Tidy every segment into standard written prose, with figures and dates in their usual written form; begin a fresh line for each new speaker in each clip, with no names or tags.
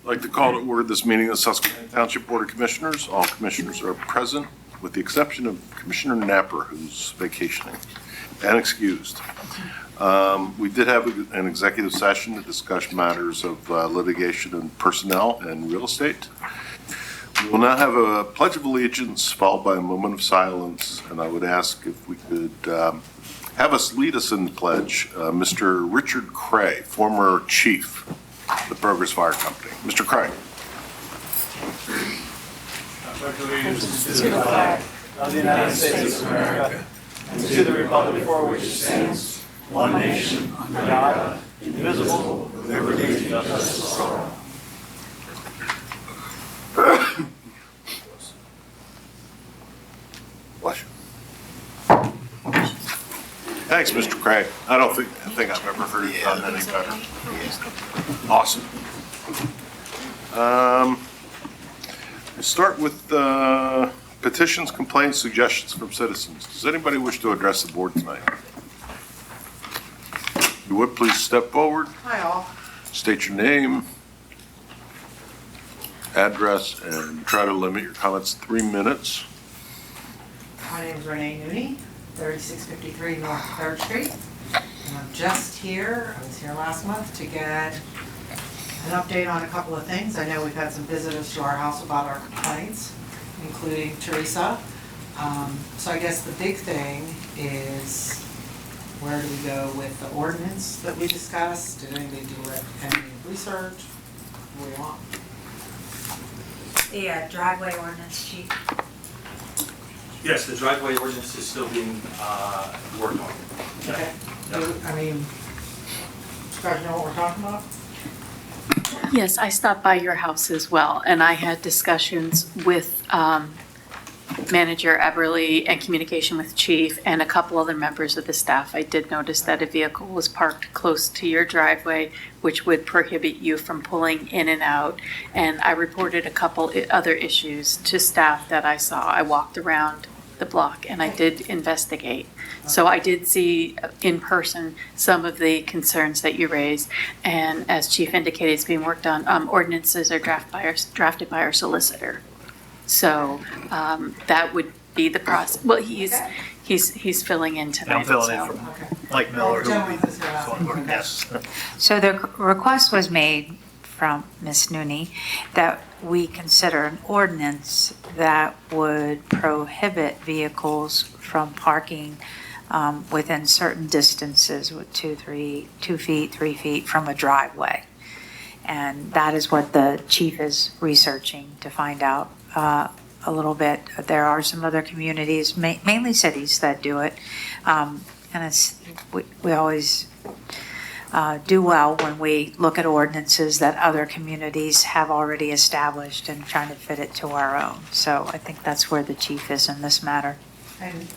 I'd like to call to order this meeting of the Susquehanna Township Board of Commissioners. All commissioners are present, with the exception of Commissioner Napper, who's vacationing and excused. We did have an executive session to discuss matters of litigation and personnel and real estate. We will now have a pledge of allegiance followed by a moment of silence, and I would ask if we could have us lead us in the pledge, Mr. Richard Cray, former chief of the Progress Fire Company. Mr. Cray.
I pledge allegiance to the flag of the United States of America and to the republic for which it stands, one nation, under God, indivisible, with liberty and justice for all.
Bless you. Thanks, Mr. Craig. I don't think I've ever heard it done any better. Awesome. We'll start with petitions, complaints, suggestions from citizens. Does anybody wish to address the board tonight? If you would, please step forward.
Hi, all.
State your name, address, and try to limit your comments to 3 minutes.
My name is Renee Nooney, 3653 North 3rd Street. And I'm just here, I was here last month, to get an update on a couple of things. I know we've had some visitors to our house about our complaints, including Teresa. So I guess the big thing is, where do we go with the ordinance that we discussed? Did anybody do any research? What do you want?
The driveway ordinance, Chief.
Yes, the driveway ordinance is still being worked on.
Okay. I mean, you guys know what we're talking about?
Yes, I stopped by your house as well, and I had discussions with Manager Eberly and communication with Chief and a couple other members of the staff. I did notice that a vehicle was parked close to your driveway, which would prohibit you from pulling in and out. And I reported a couple other issues to staff that I saw. I walked around the block and I did investigate. So I did see in person some of the concerns that you raised. And as Chief indicated, it's being worked on. Ordinances are drafted by our solicitor. So that would be the process. Well, he's filling in tonight.
I'm filling in from Mike Miller. Yes.
So the request was made from Ms. Nooney that we consider an ordinance that would prohibit vehicles from parking within certain distances with 2 feet, 3 feet from a driveway. And that is what the chief is researching to find out a little bit. There are some other communities, mainly cities, that do it. And we always do well when we look at ordinances that other communities have already established and trying to fit it to our own. So I think that's where the chief is in this matter.
And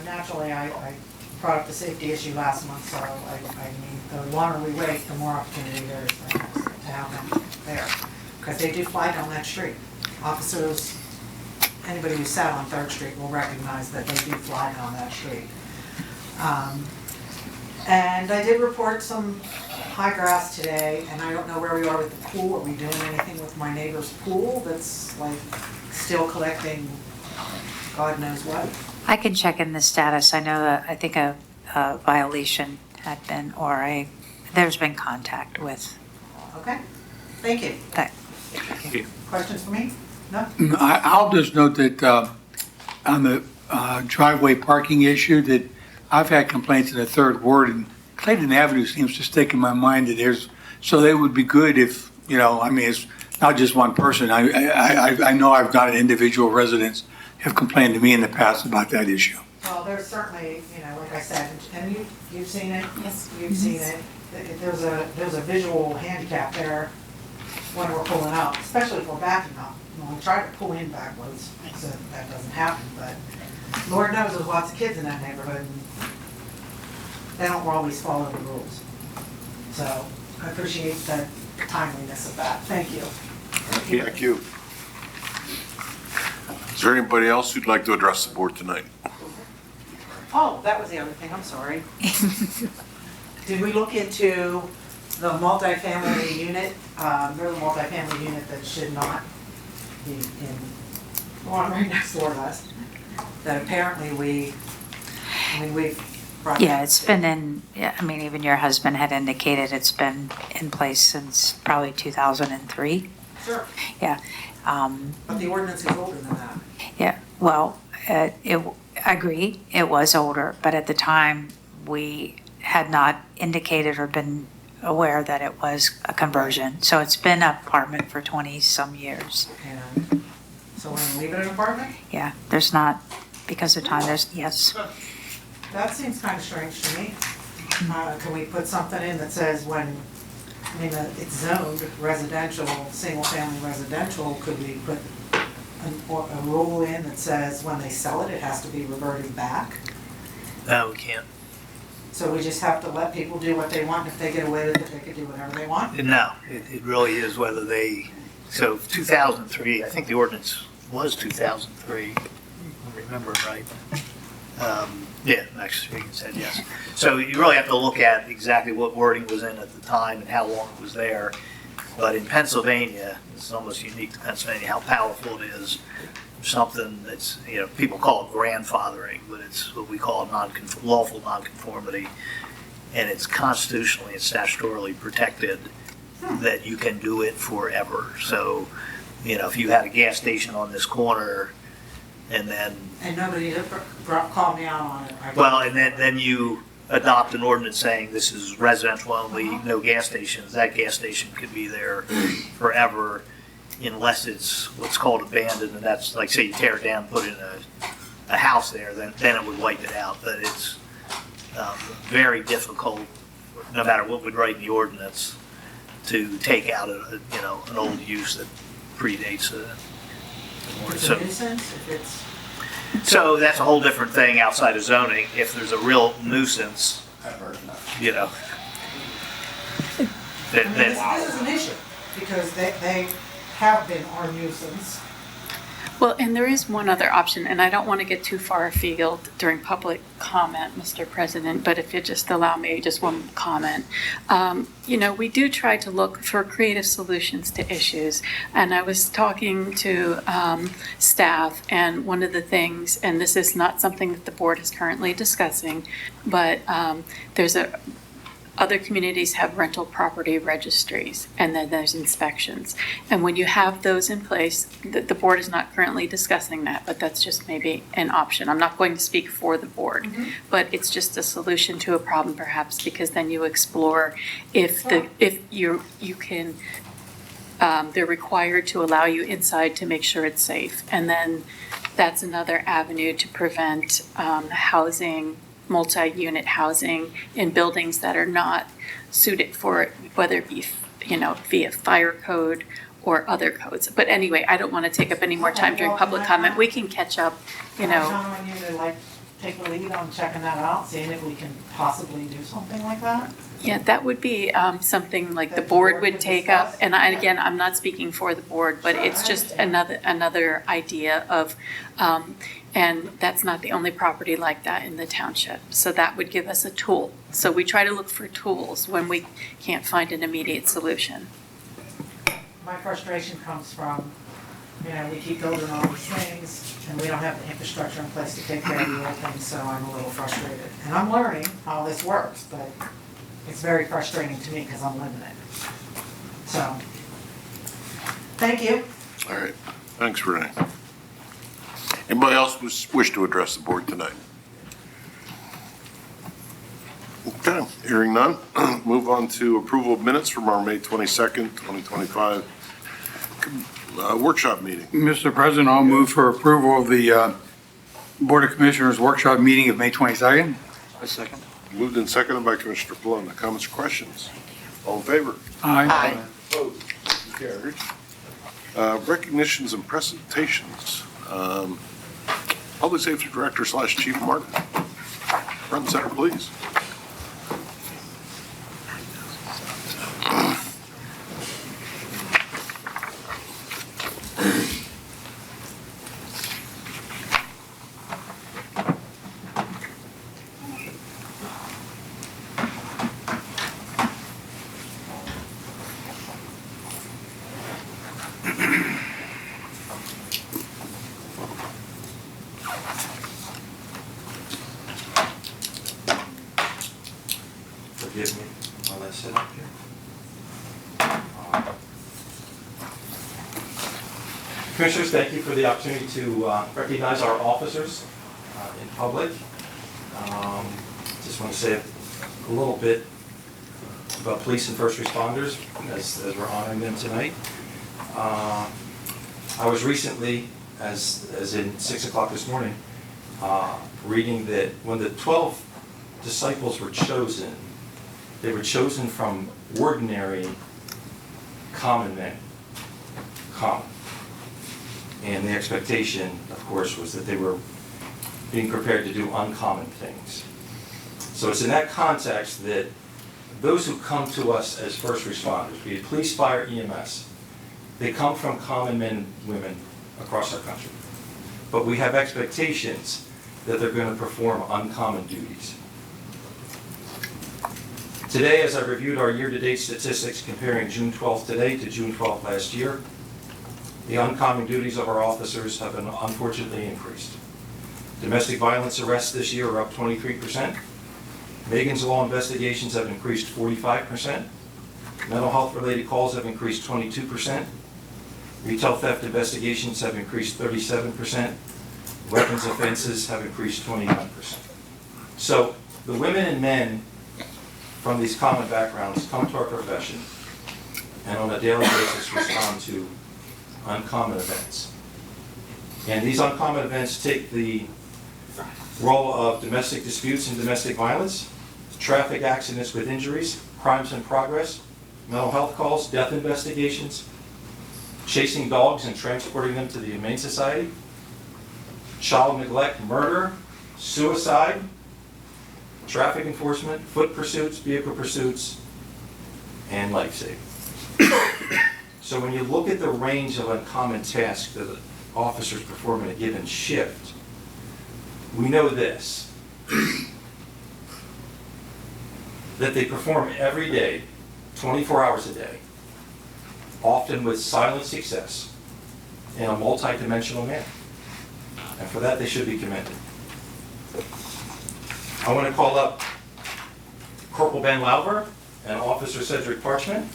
naturally, I brought up the safety issue last month, so I mean, the longer we wait, the more opportunity there is for us to have them there. Because they do fly down that street. Officers, anybody who sat on 3rd Street will recognize that they do fly down that street. And I did report some high grass today, and I don't know where we are with the pool. Are we doing anything with my neighbor's pool that's like still collecting God knows what?
I can check in the status. I know that I think a violation had been, or there's been contact with.
Okay, thank you.
That.
Questions for me? No?
I'll just note that on the driveway parking issue, that I've had complaints in the 3rd Ward, and Clayton Avenue seems to stick in my mind that so they would be good if, I mean, it's not just one person. I know I've got individual residents have complained to me in the past about that issue.
Well, there's certainly, like I said, and you've seen it?
Yes.
You've seen it. There's a visual handicap there when we're pulling up, especially if we're backing up. When we try to pull in backwards, so that doesn't happen, but Lord knows there's lots of kids in that neighborhood, and they don't always follow the rules. So I appreciate the timeliness of that. Thank you.
Thank you. Is there anybody else who'd like to address the board tonight?
Oh, that was the other thing, I'm sorry. Did we look into the multifamily unit, they're the multifamily unit that should not be in the one right next door to us, that apparently we've brought.
Yeah, it's been in, yeah, I mean, even your husband had indicated it's been in place since probably 2003.
Sure,
Yeah.
but the ordinance is older than that.
Yeah, well, I agree, it was older, but at the time, we had not indicated or been aware that it was a conversion. So it's been an apartment for 20-some years.
And so we're gonna leave it an apartment?
Yeah, there's not, because of time, yes.
That seems kind of strange to me. Can we put something in that says when, I mean, it's zoned residential, single-family residential, could we put a rule in that says when they sell it, it has to be reverted back?
No, we can't.
So we just have to let people do what they want, and if they get away with it, they could do whatever they want?
No, it really is whether they, so 2003, I think the ordinance was 2003, if I remember right. Yeah, actually, you said yes. So you really have to look at exactly what wording was in at the time and how long it was there. But in Pennsylvania, it's almost unique to Pennsylvania, how powerful it is. Something that's, people call it grandfathering, but it's what we call lawful nonconformity. And it's constitutionally and statutorily protected that you can do it forever. So, if you had a gas station on this corner and then.
And nobody called me out on it.
Well, and then you adopt an ordinance saying this is residential only, no gas stations, that gas station could be there forever unless it's what's called abandoned, and that's like, say you tear it down, put in a house there, then it would wipe it out. But it's very difficult, no matter what we'd write in the ordinance, to take out an old use that predates it.
It's a nuisance if it's.
So that's a whole different thing outside of zoning. If there's a real nuisance,
This is an issue, because they have been our nuisance.
Well, and there is one other option, and I don't want to get too far afield during public comment, Mr. President, but if you just allow me just one comment. We do try to look for creative solutions to issues, and I was talking to staff, and one of the things, and this is not something that the board is currently discussing, but other communities have rental property registries, and then there's inspections. And when you have those in place, the board is not currently discussing that, but that's just maybe an option. I'm not going to speak for the board, but it's just a solution to a problem perhaps, because then you explore if you can, they're required to allow you inside to make sure it's safe. And then that's another avenue to prevent multi-unit housing in buildings that are not suited for it, whether it be, via fire code or other codes. But anyway, I don't want to take up any more time during public comment. We can catch up,
I want you to take the lead on checking that out, seeing if we can possibly do something like that.
Yeah, that would be something like the board would take up. And again, I'm not speaking for the board, but it's just another idea of, and that's not the only property like that in the township. So that would give us a tool. So we try to look for tools when we can't find an immediate solution.
My frustration comes from, we keep building all these things, and we don't have the infrastructure in place to take care of the old things, so I'm a little frustrated. And I'm learning how this works, but it's very frustrating to me because I'm living it. So, thank you.
All right, thanks, Renee. Anybody else wish to address the board tonight? Okay, hearing none, move on to approval of minutes from our May 22nd, 2025 workshop meeting.
Mr. President, I'll move for approval of the Board of Commissioners workshop meeting of May 22nd.
A second.
Moved and seconded by Commissioner Plum. Comments or questions? All in favor?
Aye.
Opposed? Carried. Recognitions and presentations. Public Safety Director / Chief Martin. Front and center, please.
forgive me while I sit up here. Commissioners, thank you for the opportunity to recognize our officers in public. Just want to say a little bit about police and first responders as we're honoring them tonight. I was recently, as in 6 o'clock this morning, reading that when the 12 disciples were chosen, they were chosen from ordinary common men, common. And the expectation, of course, was that they were being prepared to do uncommon things. So it's in that context that those who come to us as first responders, be it police, fire, EMS, they come from common men and women across our country. But we have expectations that they're going to perform uncommon duties. Today, as I reviewed our year-to-date statistics comparing June 12th today to June 12th last year, the uncommon duties of our officers have been unfortunately increased. Domestic violence arrests this year are up 23%. Megan's Law investigations have increased 45%. Mental health-related calls have increased 22%. Retail theft investigations have increased 37%. Weapons offenses have increased 29%. So the women and men from these common backgrounds come to our profession and on a daily basis respond to uncommon events. And these uncommon events take the role of domestic disputes and domestic violence, traffic accidents with injuries, crimes in progress, mental health calls, death investigations, chasing dogs and transporting them to the Humane Society, child neglect, murder, suicide, traffic enforcement, foot pursuits, vehicle pursuits, and life saving. So when you look at the range of uncommon tasks that the officers perform in a given shift, we know this, that they perform every day, 24 hours a day, often with silent success in a multi-dimensional manner. And for that, they should be commended. I want to call up Corporal Ben Lauber and Officer Cedric Parchment.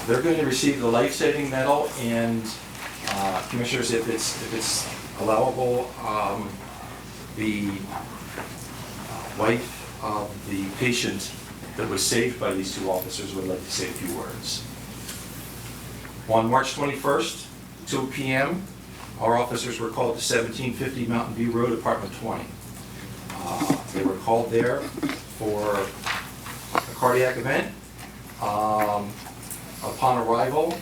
They're going to receive the life-saving medal, and commissioners, if it's allowable, the wife of the patient that was saved by these two officers would like to say a few words. On March 21st, 2 p.m., our officers were called to 1750 Mountain View Road, Apartment 20. They were called there for a cardiac event. Upon arrival,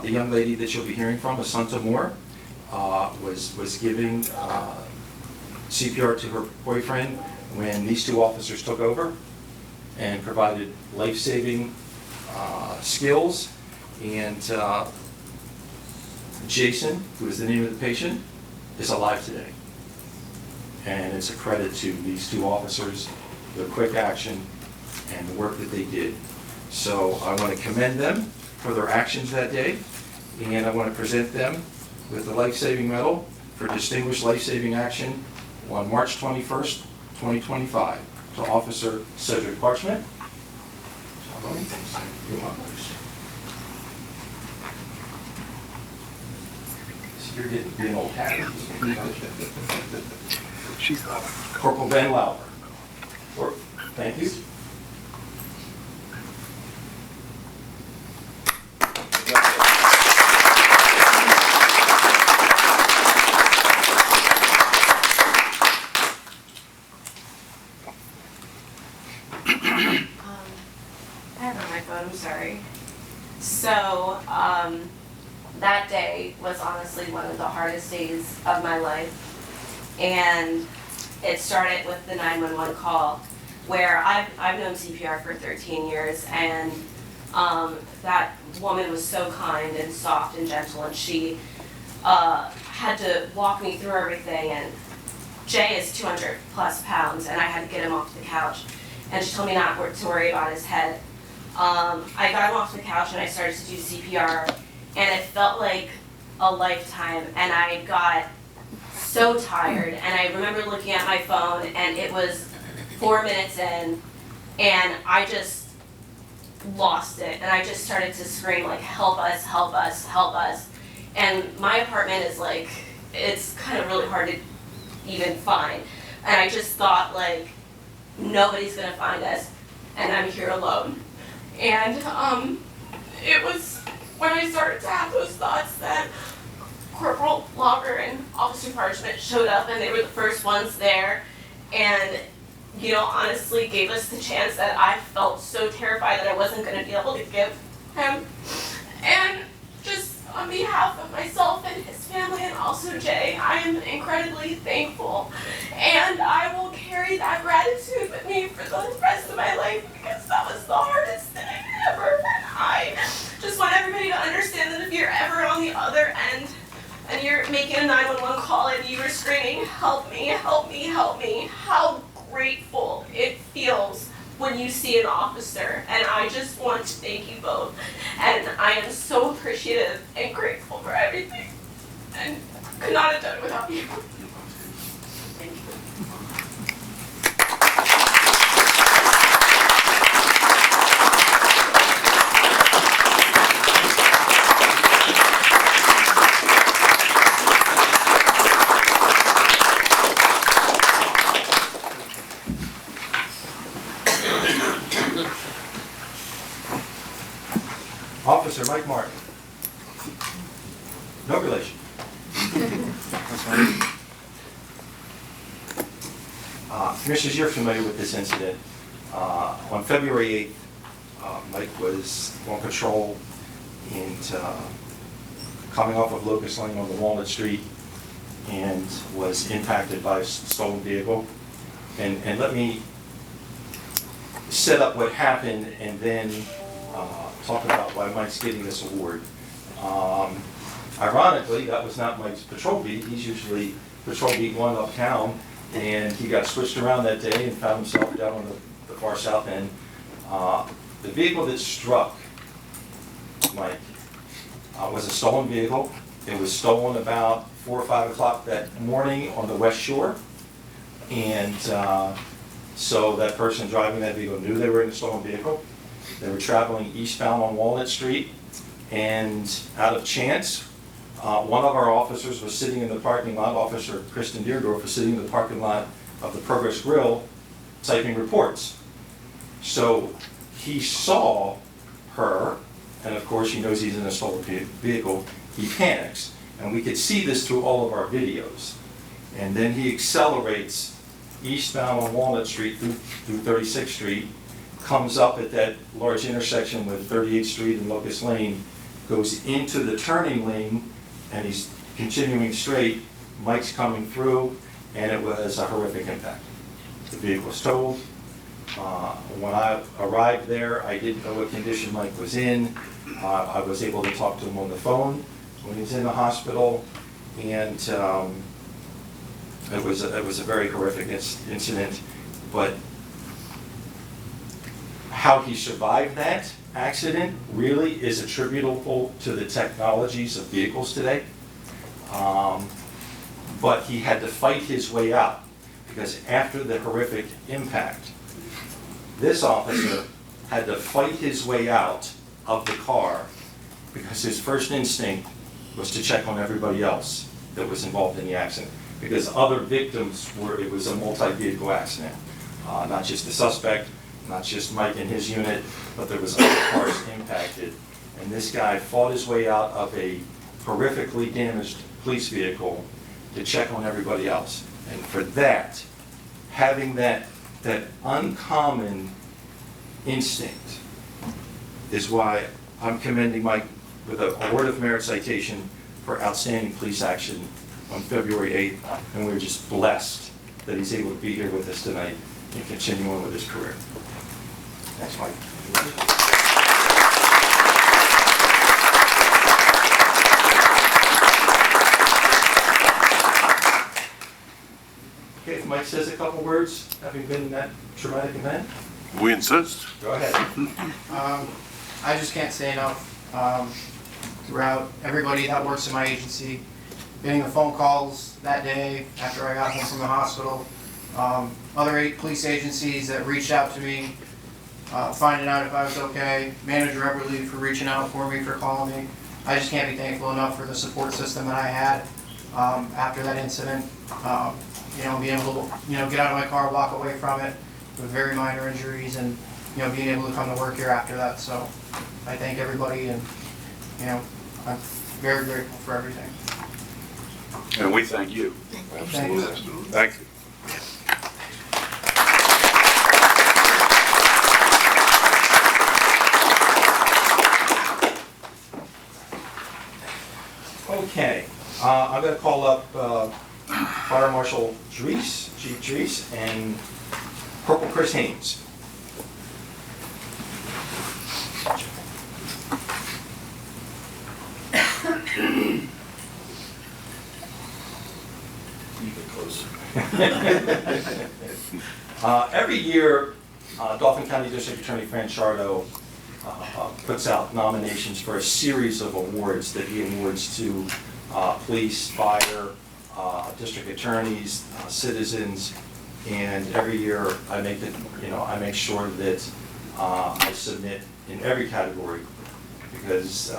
the young lady that you'll be hearing from, Assunta Moore, was giving CPR to her boyfriend when these two officers took over and provided life-saving skills. And Jason, who is the name of the patient, is alive today. And it's a credit to these two officers, their quick action, and the work that they did. So I want to commend them for their actions that day, and I want to present them with the life-saving medal for distinguished life-saving action on March 21st, 2025, to Officer Cedric Parchment. You're getting old hat. Corporal Ben Lauber. Thank you.
I have it on my phone, I'm sorry. So, that day was honestly one of the hardest days of my life. And it started with the 911 call, where I've known CPR for 13 years, and that woman was so kind and soft and gentle, and she had to walk me through everything. And Jay is 200 plus pounds, and I had to get him off the couch. And she told me not to worry about his head. I got him off the couch and I started to do CPR, and it felt like a lifetime, and I got so tired, and I remember looking at my phone, and it was 4 minutes in, and I just lost it, and I just started to scream like, help us, help us, help us. And my apartment is like, it's kind of really hard to even find. And I just thought like, nobody's gonna find us, and I'm here alone. And it was when I started to have those thoughts that Corporal Logger and Officer Parchment showed up, and they were the first ones there, and you know, honestly gave us the chance that I felt so terrified that I wasn't going to be able to give him. And just on behalf of myself and his family, and also Jay, I am incredibly thankful, and I will carry that gratitude with me for the rest of my life, because that was the hardest thing ever. And I just want everybody to understand that if you're ever on the other end and you're making a 911 call and you are screaming, help me, help me, help me, how grateful it feels when you see an officer. And I just want to thank you both. And I am so appreciative and grateful for everything. And could not have done it without you. Thank you.
Officer Mike Martin. No relation. Commissioners, you're familiar with this incident. On February 8th, Mike was on patrol and coming off of Locust Lane on the Walnut Street and was impacted by a stolen vehicle. And let me set up what happened and then talk about why Mike's getting this award. Ironically, that was not Mike's patrol beat. He's usually patrol beat 1 uptown, and he got switched around that day and found himself down on the far south end. The vehicle that struck Mike was a stolen vehicle. It was stolen about 4 or 5 o'clock that morning on the West Shore, and so that person driving that vehicle knew they were in a stolen vehicle. They were traveling eastbound on Walnut Street, and out of chance, one of our officers was sitting in the parking lot. Officer Kristen Deerdorf was sitting in the parking lot of the Progress Grill typing reports. So he saw her, and of course he knows he's in a stolen vehicle. He panics, and we could see this through all of our videos. And then he accelerates eastbound on Walnut Street through 36th Street, comes up at that large intersection with 38th Street and Locust Lane, goes into the turning lane, and he's continuing straight. Mike's coming through, and it was a horrific impact. The vehicle was totaled. When I arrived there, I didn't know what condition Mike was in. I was able to talk to him on the phone when he was in the hospital, and it was a very horrific incident. But how he survived that accident really is attributable to the technologies of vehicles today. But he had to fight his way out, because after the horrific impact, this officer had to fight his way out of the car, because his first instinct was to check on everybody else that was involved in the accident, because other victims it was a multi-vehicle accident, not just the suspect, not just Mike and his unit, but there was other cars impacted. And this guy fought his way out of a horrifically damaged police vehicle to check on everybody else. And for that, having that uncommon instinct is why I'm commending Mike with an Award of Merit citation for outstanding police action on February 8th. And we're just blessed that he's able to be here with us tonight and continue on with his career. Thanks, Mike. Okay, if Mike says a couple words, having been in that traumatic event,
We insist.
go ahead.
I just can't say enough throughout everybody that works in my agency, getting the phone calls that day after I got home from the hospital. Other 8 police agencies that reached out to me, finding out if I was okay. Manager Eberly for reaching out for me, for calling me. I just can't be thankful enough for the support system that I had after that incident. Being able to, get out of my car, walk away from it with very minor injuries, and, being able to come to work here after that. So I thank everybody, and, I'm very grateful for everything.
And we thank you.
Thank you.
Thank you.
Okay, I'm going to call up Fire Marshal Dries, Chief Dries, and Corporal Chris Haynes. Every year, Dauphin County District Attorney Fran Chardo puts out nominations for a series of awards that he awards to police, fire, district attorneys, citizens, and every year I make it, I make sure that I submit in every category because,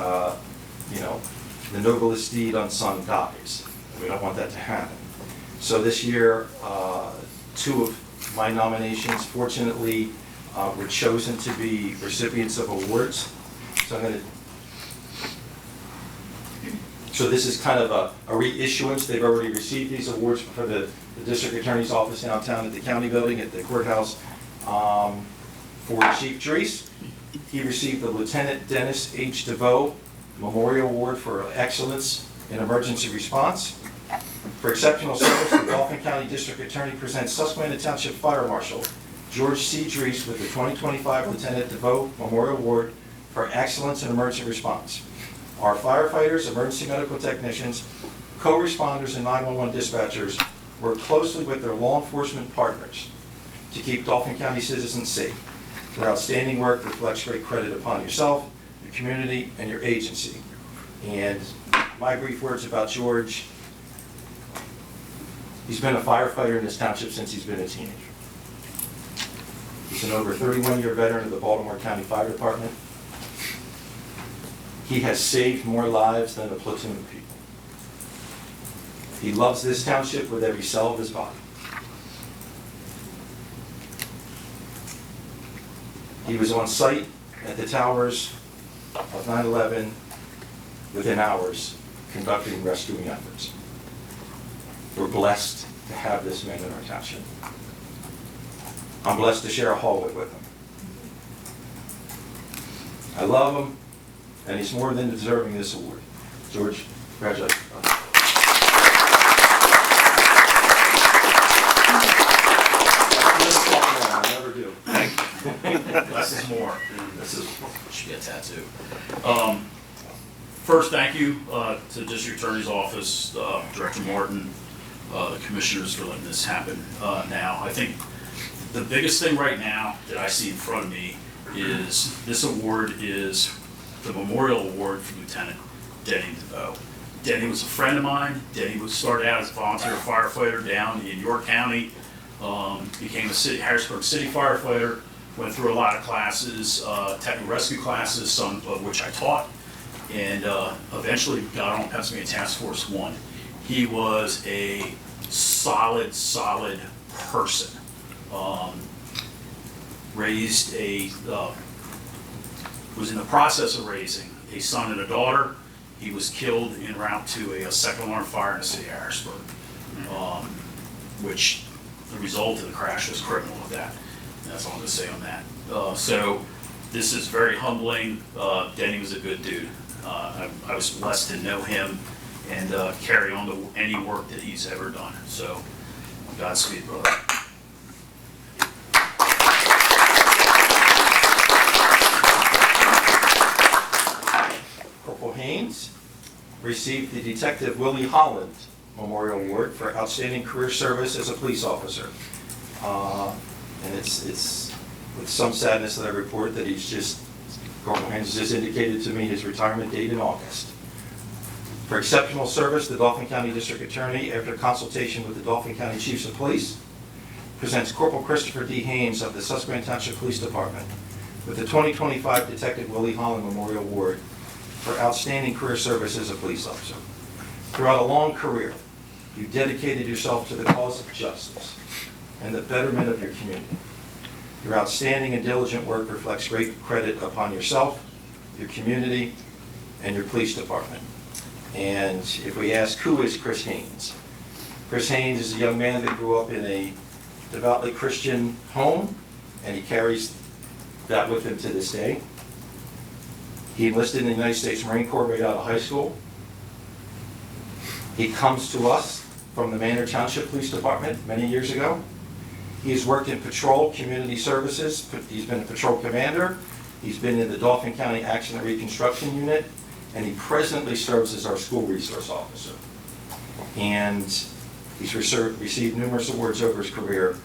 the noblest deed unsung dies. We don't want that to happen. So this year, 2 of my nominations, fortunately, were chosen to be recipients of awards. So this is kind of a reissuance. They've already received these awards for the district attorney's office downtown at the county building at the courthouse. For Chief Dries, he received the Lieutenant Dennis H. DeVoe Memorial Award for Excellence in Emergency Response. For exceptional service, the Dauphin County District Attorney presents Susquehanna Township Fire Marshal George C. Dries with the 2025 Lieutenant DeVoe Memorial Award for Excellence in Emergency Response. Our firefighters, emergency medical technicians, co-responders, and 911 dispatchers work closely with their law enforcement partners to keep Dauphin County citizens safe. Their outstanding work reflects great credit upon yourself, your community, and your agency. And my brief words about George: he's been a firefighter in this township since he's been a teenager. He's an over 31-year veteran of the Baltimore County Fire Department. He has saved more lives than a platoon of people. He loves this township with every cell of his body. He was on site at the towers of 9/11 within hours, conducting rescuing efforts. We're blessed to have this man in our township. I'm blessed to share a hallway with him. I love him, and he's more than deserving of this award. George, congratulations. I never do.
Less is more. This should be a tattoo. First, thank you to the District Attorney's Office, Director Martin, the commissioners for letting this happen now. I think the biggest thing right now that I see in front of me is this award is the Memorial Award for Lieutenant Denny DeVoe. Denny was a friend of mine. Denny started out as a volunteer firefighter down in York County, became a Harrisburg City firefighter, went through a lot of classes, technical rescue classes, some of which I taught, and eventually got on Pennsylvania Task Force 1. He was a solid person. Was in the process of raising a son and a daughter. He was killed en route to a second alarm fire in the city of Harrisburg, which the result of the crash was criminal of that. And that's all I'm going to say on that. So this is very humbling. Denny was a good dude. I was blessed to know him and carry on to any work that he's ever done. So Godspeed, brother.
Corporal Haynes received the Detective Willie Holland Memorial Award for outstanding career service as a police officer. And it's with some sadness that I report that Corporal Haynes just indicated to me his retirement date in August. For exceptional service, the Dauphin County District Attorney, after consultation with the Dauphin County Chiefs of Police, presents Corporal Christopher D. Haynes of the Susquehanna Township Police Department with the 2025 Detective Willie Holland Memorial Award for outstanding career service as a police officer. Throughout a long career, you dedicated yourself to the cause of justice and the betterment of your community. Your outstanding and diligent work reflects great credit upon yourself, your community, and your police department. And if we ask, who is Chris Haynes? Chris Haynes is a young man that grew up in a devoutly Christian home, and he carries that with him to this day. He enlisted in the United States Marine Corps right out of high school. He comes to us from the Manor Township Police Department many years ago. He has worked in patrol, community services. He's been a patrol commander. He's been in the Dauphin County Accident Reconstruction Unit, and he presently serves as our school resource officer. And he's received numerous awards over his career.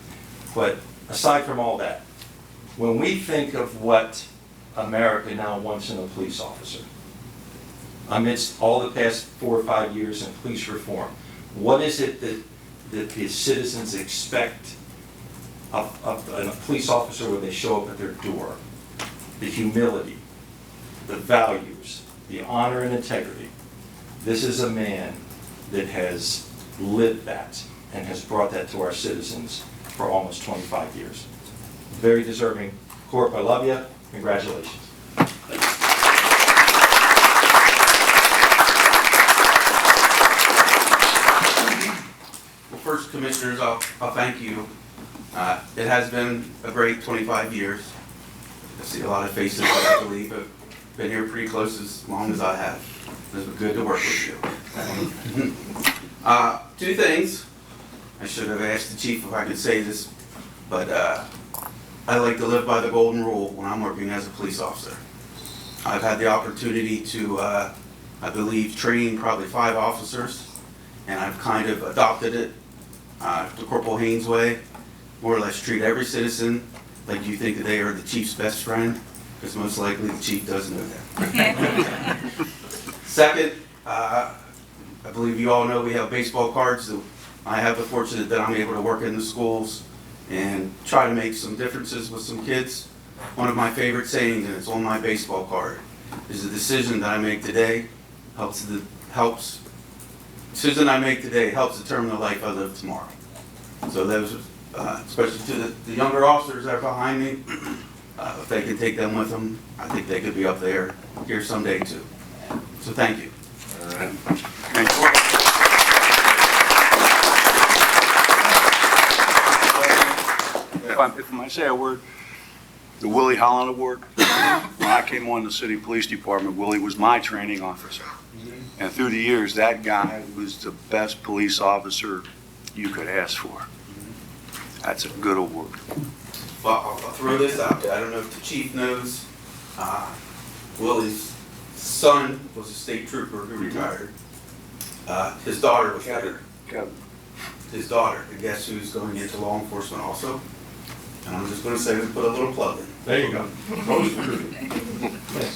But aside from all that, when we think of what America now wants in a police officer, amidst all the past 4 or 5 years in police reform, what is it that the citizens expect of a police officer when they show up at their door? The humility, the values, the honor and integrity. This is a man that has lived that and has brought that to our citizens for almost 25 years. Very deserving. Corp, I love you. Congratulations.
Well, first, Commissioners, I'll thank you. It has been a great 25 years. I see a lot of faces, I believe. I've been here pretty close as long as I have. It's been good to work with you. Two things. I should have asked the chief if I could say this, but I like to live by the golden rule when I'm working as a police officer. I've had the opportunity to, I believe, train probably 5 officers, and I've kind of adopted it the Corporal Haynes way. More or less treat every citizen like you think that they are the chief's best friend, because most likely the chief doesn't know that. Second, I believe you all know we have baseball cards. That I have the fortune that I'm able to work in the schools and try to make some differences with some kids. One of my favorite sayings, and it's on my baseball card, is the decision that I make today decision I make today helps determine the life I live tomorrow. So those, especially to the younger officers that are behind me, if they can take them with them, I think they could be up there here someday too. So thank you.
All right.
If I might say a word, the Willie Holland Award, when I came on the city police department, Willie was my training officer. And through the years, that guy was the best police officer you could ask for. That's a good award.
Well, I'll throw this out there. I don't know if the chief knows, Willie's son was a state trooper who retired. His daughter was Kevin. His daughter, and guess who's going into law enforcement also? And I'm just going to say we put a little plug in.
There you go. Thanks,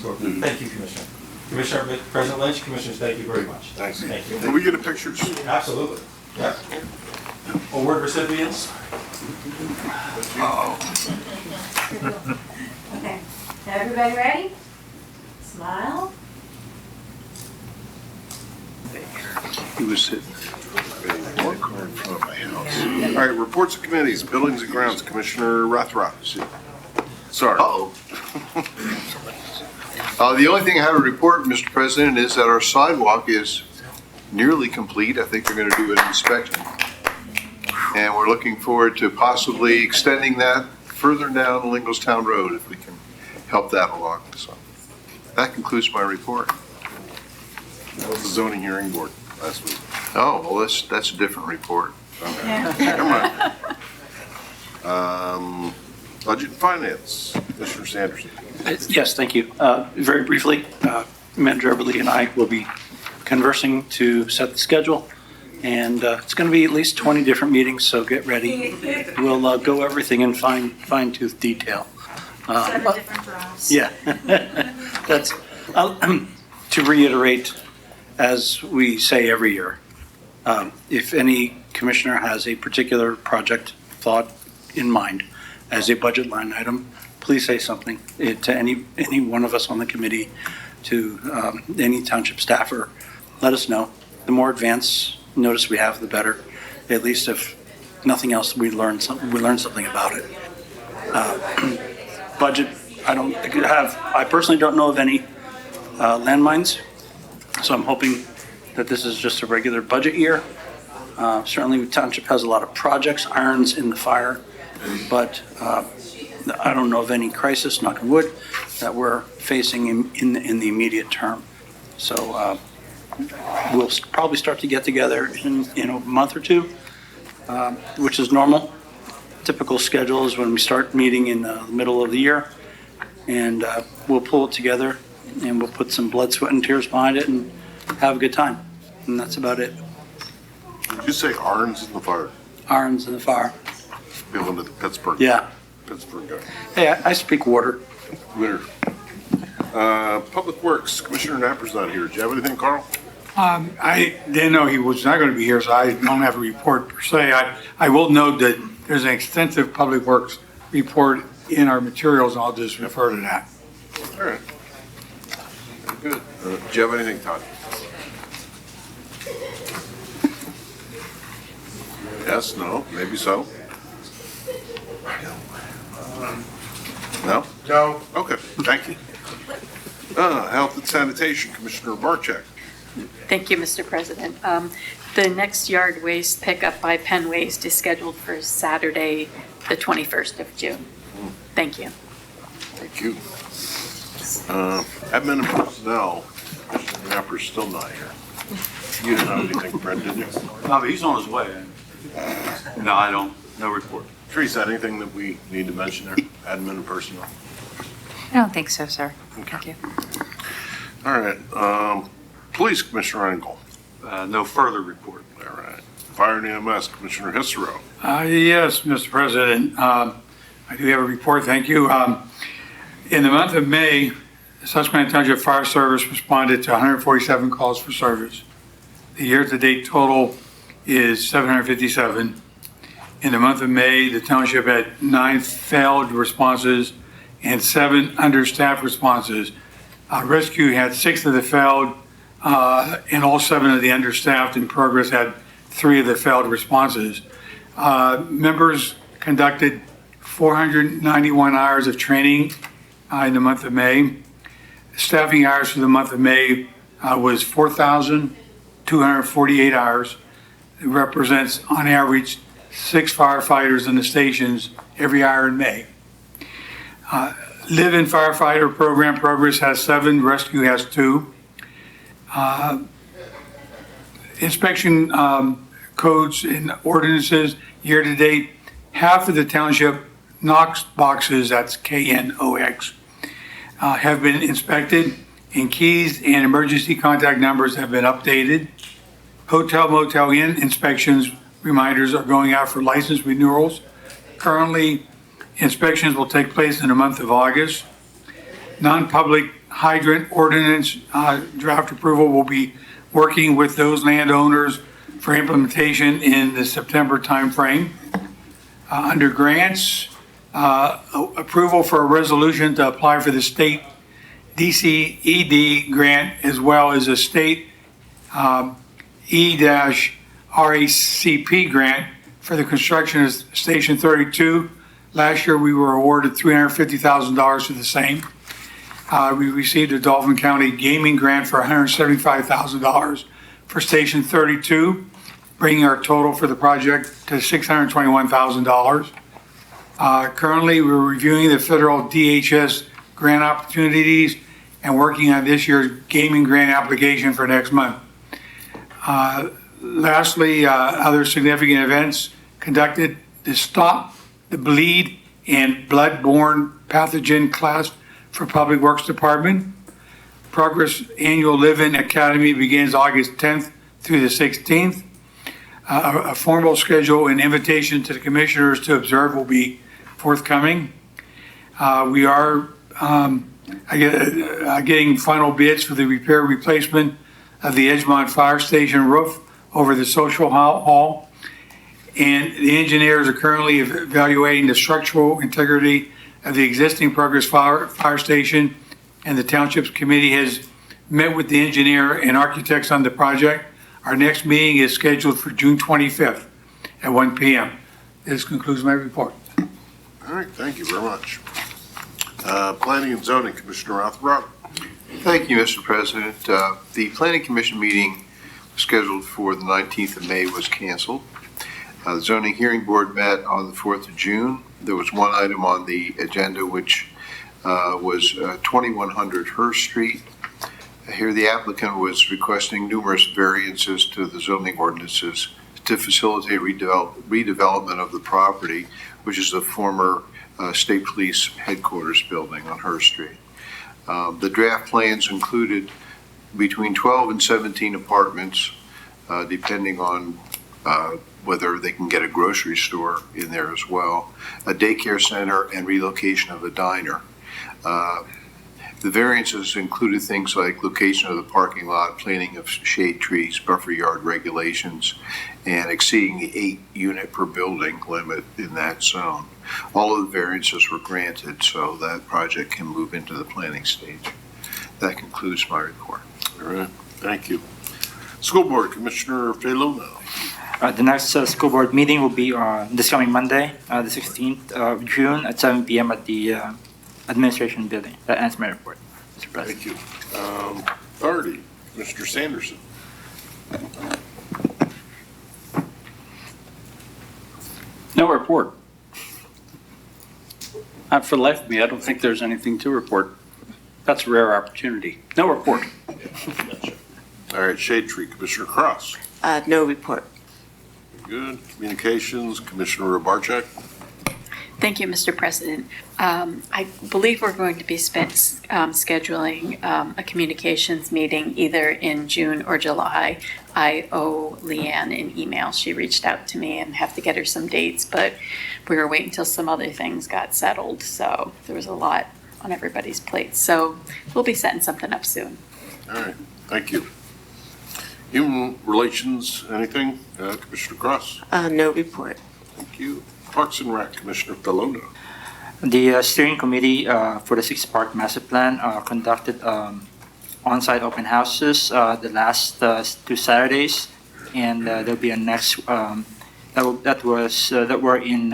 Corp. Thank you, Commissioner. Commissioner, President Lynch, Commissioners, thank you very much.
Thanks.
Thank you.
Can we get a picture?
Absolutely. Yeah. Award recipients.
Okay, everybody ready? Smile.
He was sitting.
One car in front of my house. All right, reports of committees, buildings and grounds, Commissioner Rothrock. Sorry.
The only thing I have to report, Mr. President, is that our sidewalk is nearly complete. I think they're going to do an inspection. And we're looking forward to possibly extending that further down Lingelstown Road if we can help that along. So that concludes my report.
That was the zoning hearing board last week.
Oh, well, that's a different report.
Okay. Come on. Budget and Finance, Commissioner Sanderson.
Yes, thank you. Very briefly, Manager Everly and I will be conversing to set the schedule, and it's going to be at least 20 different meetings, so get ready. We'll go everything in fine-tooth detail.
7 different drafts.
Yeah. That's, to reiterate, as we say every year, if any commissioner has a particular project thought in mind as a budget line item, please say something to any one of us on the committee, to any township staffer. Let us know. The more advance notice we have, the better. At least if nothing else, we learn something about it. Budget, I personally don't know of any landmines, so I'm hoping that this is just a regular budget year. Certainly, the township has a lot of projects, irons in the fire, but I don't know of any crisis, knock on wood, that we're facing in the immediate term. So we'll probably start to get together in a month or two, which is normal. Typical schedule is when we start meeting in the middle of the year, and we'll pull it together, and we'll put some blood, sweat, and tears behind it and have a good time. And that's about it.
Did you say irons in the fire?
Irons in the fire.
Feeling the Pittsburgh.
Yeah.
Pittsburgh guy.
Hey, I speak water.
Winner. Public Works, Commissioner Napper's not here. Do you have anything, Carl?
I didn't know he was not going to be here, so I don't have a report per se. I will note that there's an extensive Public Works report in our materials, and I'll just refer to that.
All right. Good. Do you have anything, Todd? Yes, no, maybe so. No?
No.
Okay, thank you. Health and Sanitation, Commissioner Barcheck.
Thank you, Mr. President. The next yard waste pickup by Penn Waste is scheduled for Saturday, the 21st of June. Thank you.
Thank you. Admin and Personnel, Commissioner Napper's still not here. You didn't have anything, Brent, did you?
No, but he's on his way. No, I don't. No report.
Teresa, anything that we need to mention there? Admin and Personnel?
I don't think so, sir. Thank you.
All right. Police, Commissioner Engel.
No further report.
All right. Fire and EMS, Commissioner Hissero.
Yes, Mr. President. I do have a report, thank you. In the month of May, the Susquehanna Township Fire Service responded to 147 calls for service. The year-to-date total is 757. In the month of May, the township had 9 failed responses and 7 understaffed responses. Rescue had 6 of the failed, and all 7 of the understaffed in progress had 3 of the failed responses. Members conducted 491 hours of training in the month of May. Staffing hours for the month of May was 4,248 hours. It represents, on average, 6 firefighters in the stations every hour in May. Live-in firefighter program progress has 7, rescue has 2. Inspection codes and ordinances, year-to-date, half of the township Knox boxes, that's KNOX, have been inspected, and keys and emergency contact numbers have been updated. Hotel, motel, inn inspections reminders are going out for license renewals. Currently, inspections will take place in the month of August. Non-public hydrant ordinance draft approval will be working with those landowners for implementation in the September timeframe. Under grants, approval for a resolution to apply for the state DCED grant as well as a state E-RACP grant for the construction of Station 32. Last year, we were awarded $350,000 for the same. We received a Dauphin County gaming grant for $175,000 for Station 32, bringing our total for the project to $621,000. Currently, we're reviewing the federal DHS grant opportunities and working on this year's gaming grant application for next month. Lastly, other significant events conducted to stop the bleed and blood-borne pathogen class for Public Works Department. Progress Annual Live-In Academy begins August 10th through the 16th. A formal schedule and invitation to the commissioners to observe will be forthcoming. We are getting final bids for the repair replacement of the Edgemont Fire Station roof over the social hall. And the engineers are currently evaluating the structural integrity of the existing Progress Fire Station. And the Township's committee has met with the engineer and architects on the project. Our next meeting is scheduled for June 25th at 1 p.m. This concludes my report.
All right, thank you very much. Planning and Zoning, Commissioner Rothrock.
Thank you, Mr. President. The Planning Commission meeting scheduled for the 19th of May was canceled. The Zoning Hearing Board met on the 4th of June. There was one item on the agenda which was 2100 Hurst Street. Here the applicant was requesting numerous variances to the zoning ordinances to facilitate redevelopment of the property, which is the former State Police Headquarters building on Hurst Street. The draft plans included between 12 and 17 apartments, depending on whether they can get a grocery store in there as well, a daycare center, and relocation of a diner. The variances included things like location of the parking lot, planting of shade trees, buffer yard regulations, and exceeding the 8-unit per building limit in that zone. All of the variances were granted, so that project can move into the planning stage. That concludes my report.
All right, thank you. School Board, Commissioner Felona.
The next school board meeting will be this coming Monday, the 16th of June at 7 p.m. at the Administration Building. That ends my report, Mr. President.
Thank you. Authority, Commissioner Sanderson.
No report. Not for the life of me, I don't think there's anything to report. That's a rare opportunity. No report.
All right, Shade Tree, Commissioner Cross.
No report.
Good. Communications, Commissioner Robarchak.
Thank you, Mr. President. I believe we're going to be scheduling a communications meeting either in June or July. I owe Leanne an email. She reached out to me and have to get her some dates, but we were waiting until some other things got settled. So there was a lot on everybody's plate. So we'll be setting something up soon.
All right, thank you. Human Relations, anything? Commissioner Cross.
No report.
Thank you. Parks and Rec, Commissioner Felona.
The steering committee for the Six Park Master Plan conducted on-site open houses the last 2 Saturdays, and there'll be a next that were in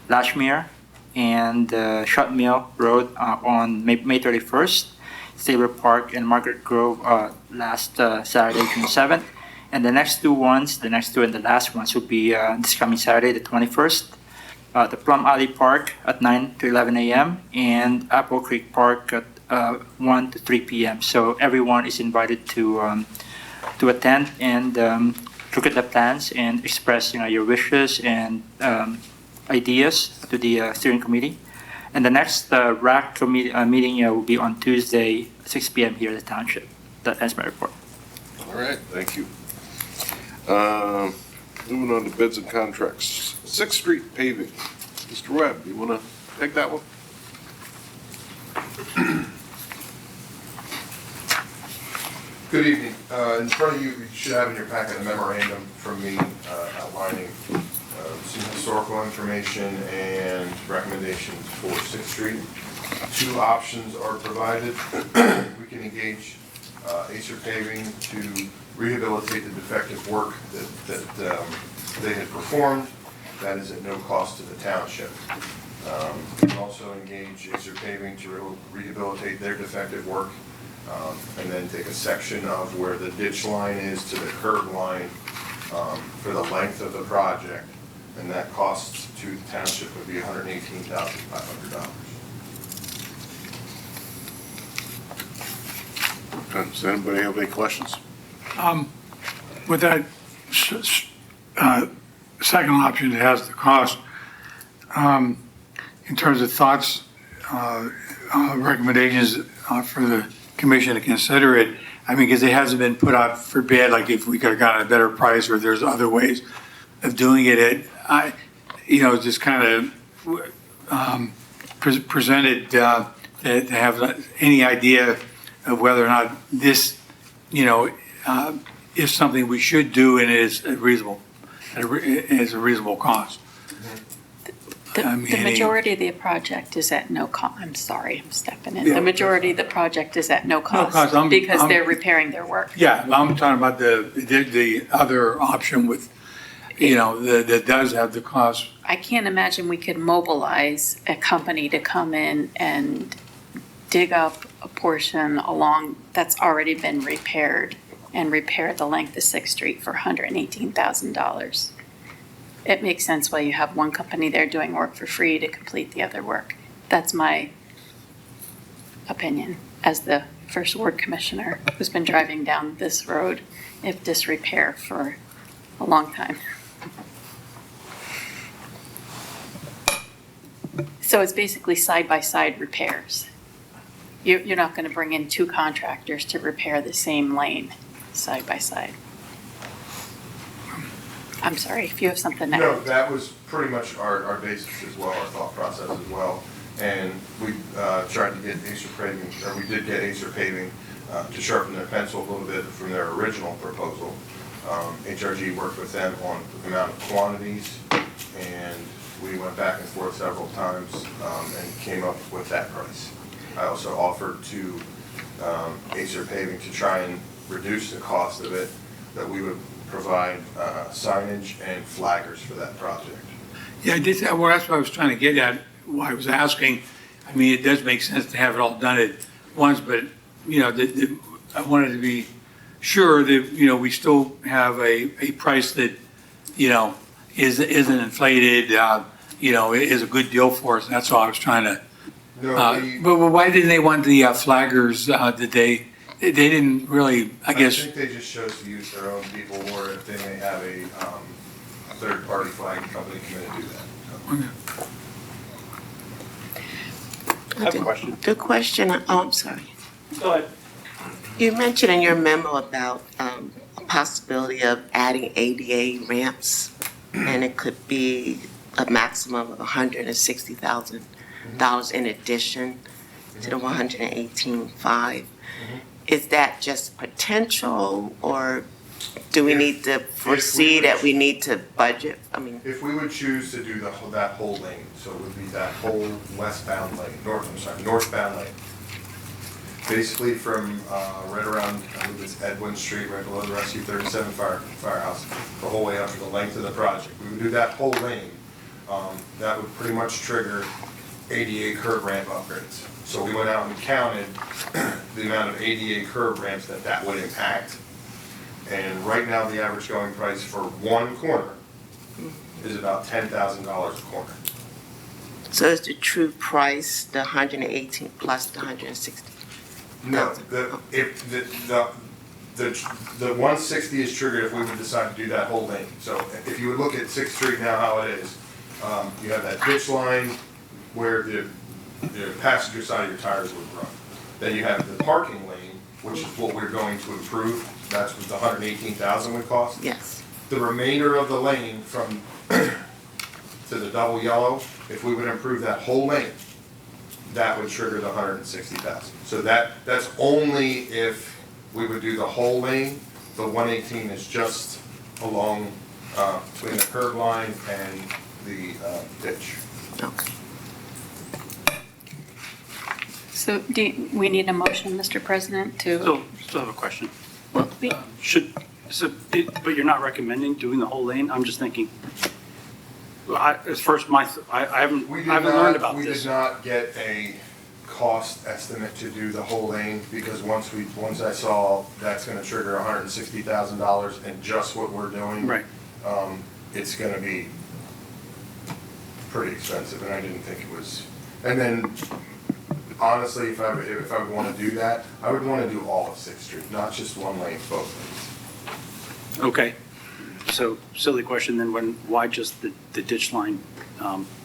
Lashmere and Shot Mill Road on May 31st, Stabler Park and Margaret Grove last Saturday, June 7th. And the next two and the last ones will be this coming Saturday, the 21st, the Plum Alley Park at 9 to 11 a.m. and Apple Creek Park at 1 to 3 p.m. So everyone is invited to attend and look at the plans and express your wishes and ideas to the steering committee. And the next RAC meeting will be on Tuesday, 6 p.m. here at the Township. That ends my report.
All right, thank you. Moving on to bids and contracts. 6th Street paving. Mr. Webb, you want to take that one?
Good evening. In front of you, you should have in your packet a memorandum from me outlining some historical information and recommendations for 6th Street. 2 options are provided. We can engage Acer Paving to rehabilitate the defective work that they had performed. That is at no cost to the township. We can also engage Acer Paving to rehabilitate their defective work and then take a section of where the ditch line is to the curb line for the length of the project. And that cost to the township would be $118,500.
Does anybody have any questions?
With that second option, it has the cost. In terms of thoughts, recommendations for the commission to consider it, I mean, because it hasn't been put out for bid, like if we could have gotten a better price or there's other ways of doing it. Just kind of presented to have any idea of whether or not this, is something we should do and is a reasonable cost. I mean,
The majority of the project is at no cost. I'm sorry, I'm stepping in.
Yeah.
The majority of the project is at no
cost,
cost because
I'm-
they're repairing their work.
Yeah, I'm talking about the other option with, that does have the cost.
I can't imagine we could mobilize a company to come in and dig up a portion along that's already been repaired and repair the length of Sixth Street for $118,000. It makes sense why you have one company there doing work for free to complete the other work. That's my opinion as the first ward commissioner who's been driving down this road of disrepair for a long time. So it's basically side-by-side repairs. You're not gonna bring in two contractors to repair the same lane side by side. I'm sorry, if you have something to add.
No, that was pretty much our basis as well, our thought process as well. And we tried to get Acer paving, or we did get Acer paving to sharpen their pencil a little bit from their original proposal. HRG worked with them on the amount of quantities, and we went back and forth several times and came up with that price. I also offered to Acer paving to try and reduce the cost of it, that we would provide signage and flaggers for that project.
Yeah, well, that's what I was trying to get at, why I was asking. I mean, it does make sense to have it all done at once, but, I wanted to be sure that, we still have a price that, isn't inflated, is a good deal for us. That's all I was trying to. But why didn't they want the flaggers? They didn't really, I guess.
I think they just chose to use their own people, or if they may have a third-party flagging company come in and do that.
I have a question.
The question, I'm sorry.
Go ahead.
You mentioned in your memo about a possibility of adding ADA ramps, and it could be a maximum of $160,000 in addition to the $118,500. Is that just potential, or do we need to foresee that we need to budget? I mean,
if we would choose to do that whole lane, so it would be that whole westbound lane, northbound lane. Basically from right around, I believe it's Edwin Street, right below the Rescue 37 firehouse, the whole way up to the length of the project. We would do that whole lane. That would pretty much trigger ADA curb ramp upgrades. So we went out and counted the amount of ADA curb ramps that would impact. And right now, the average going price for one corner is about $10,000 a corner.
so is the true price the 118 plus the 160?
No, the 160 is triggered if we would decide to do that whole lane. So if you would look at 6th Street now, how it is, you have that ditch line where the passenger side of your tires would run. Then you have the parking lane, which is what we're going to improve. That's what the $118,000 would cost.
Yes.
The remainder of the lane from to the double yellow, if we would improve that whole lane, that would trigger the $160,000. So that's only if we would do the whole lane. The 118 is just along between the curb line and the ditch.
Okay.
So we need a motion, Mr. President, to,
Still have a question.
well,
But you're not recommending doing the whole lane? I'm just thinking, I haven't learned about
We
this.
did not get a cost estimate to do the whole lane, because once I saw that's gonna trigger $160,000 and just what we're doing.
Right.
It's gonna be pretty expensive, and I didn't think it was. And then, honestly, if I would wanna do that, I would wanna do all of 6th Street, not just one lane, both lanes.
Okay. So silly question then, why just the ditch line?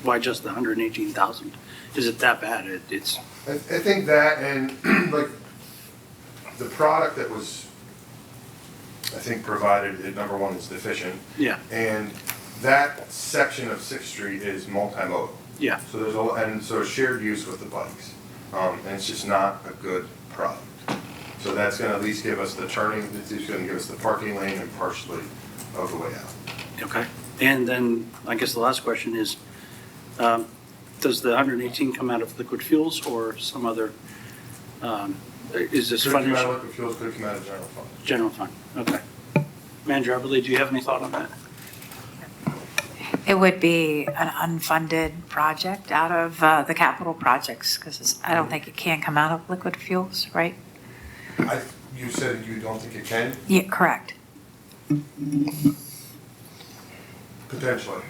Why just the 118,000? Is it that bad? It's.
I think that, and like, the product that was, I think, provided, number one, is deficient.
Yeah.
And that section of 6th Street is multimodal.
Yeah.
So there's shared use with the bikes. And it's just not a good product. So that's gonna at least give us the turning, it's just gonna give us the parking lane and partially of the way out.
Okay. And then I guess the last question is, does the 118 come out of liquid fuels or some other, is this
Could come out
financial?
of liquid fuels, could come out of general fund.
General fund, okay. Manager Everly, do you have any thought on that?
It would be an unfunded project out of the capital projects, because I don't think it can come out of liquid fuels, right?
You said you don't think it can?
Yeah, correct.
Potentially.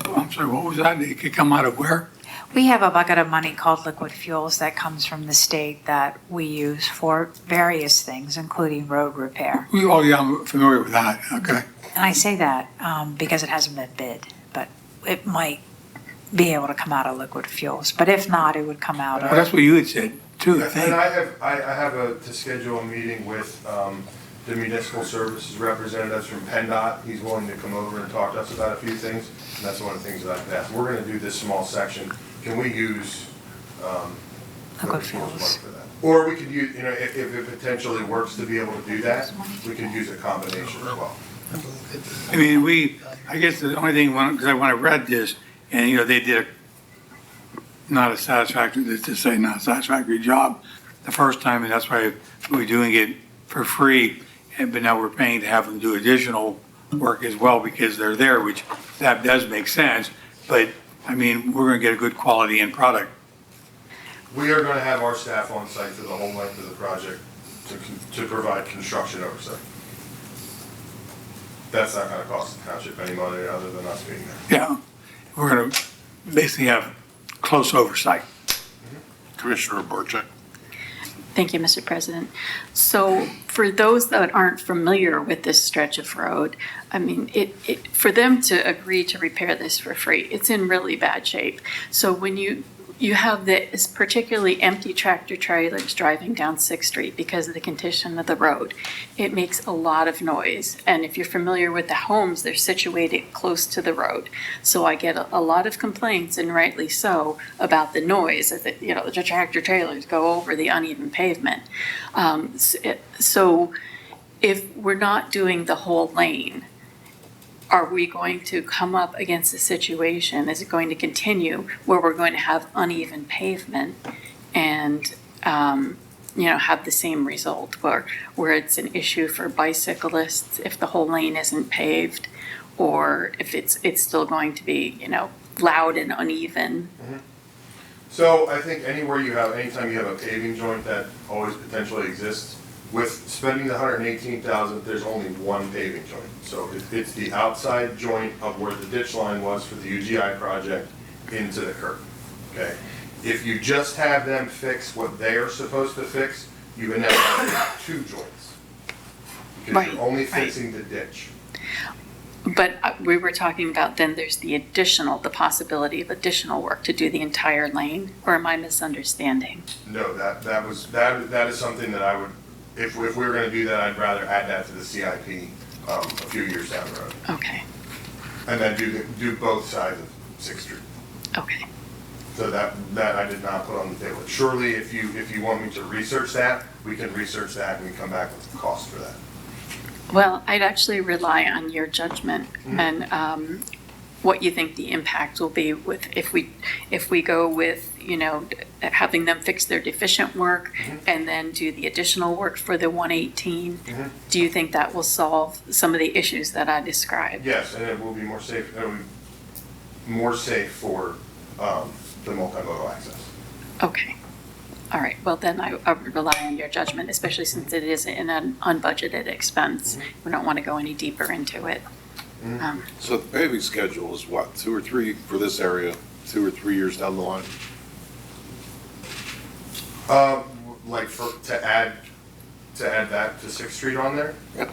Oh, I'm sorry, what was that? It could come out of where?
We have a bucket of money called liquid fuels that comes from the state that we use for various things, including road repair.
Oh, yeah, I'm familiar with that, okay.
And I say that because it hasn't been bid, but it might be able to come out of liquid fuels. But if not, it would come out
Well,
of.
that's what you had said, too, I think.
And I have to schedule a meeting with the municipal services representatives from PennDOT. He's willing to come over and talk to us about a few things, and that's one of the things that I've asked. We're gonna do this small section. Can we use liquid fuels money for that? Or we could use, if it potentially works to be able to do that, we could use a combination as well.
I mean, I guess the only thing, because when I read this, and, they did not a satisfactory, to say not a satisfactory job the first time, and that's why we're doing it for free, but now we're paying to have them do additional work as well because they're there, which that does make sense, but, I mean, we're gonna get a good quality end product.
We are gonna have our staff on site for the whole length of the project to provide construction oversight. That's not gonna cost the township any money other than us being there.
Yeah, we're gonna basically have close oversight.
Commissioner Borchak.
Thank you, Mr. President. So for those that aren't familiar with this stretch of road, I mean, for them to agree to repair this for free, it's in really bad shape. So when you have this particularly empty tractor trailers driving down 6th Street because of the condition of the road, it makes a lot of noise. And if you're familiar with the homes, they're situated close to the road. So I get a lot of complaints, and rightly so, about the noise as the tractor trailers go over the uneven pavement. So if we're not doing the whole lane, are we going to come up against a situation, is it going to continue where we're going to have uneven pavement and, have the same result where it's an issue for bicyclists if the whole lane isn't paved, or if it's still going to be, loud and uneven?
Mm-hmm. So I think anytime you have a paving joint, that always potentially exists. With spending the $118,000, there's only one paving joint. So it's the outside joint of where the ditch line was for the UGI project into the curb, okay? If you just have them fix what they are supposed to fix, you would now have two joints. Because you're only fixing the ditch.
But we were talking about then there's the possibility of additional work to do the entire lane, or am I misunderstanding?
No, that is something that I would, if we were gonna do that, I'd rather add that to the CIP a few years down the road.
Okay.
And then do both sides of 6th Street.
Okay.
So that I did not put on the table. Surely, if you want me to research that, we can research that and we come back with the cost for that.
Well, I'd actually rely on your judgment and what you think the impact will be with if we go with having them fix their deficient work and then do the additional work for the 118. Do you think that will solve some of the issues that I described?
Yes, and it will be more safe. It will be more safe for the multimodal access.
Okay. All right. Well, then I would rely on your judgment, especially since it is an unbudgeted expense. We don't want to go any deeper into it.
So the paving schedule is what, 2 or 3 for this area, 2 or 3 years down the line? To add that to 6th Street on there? Yeah.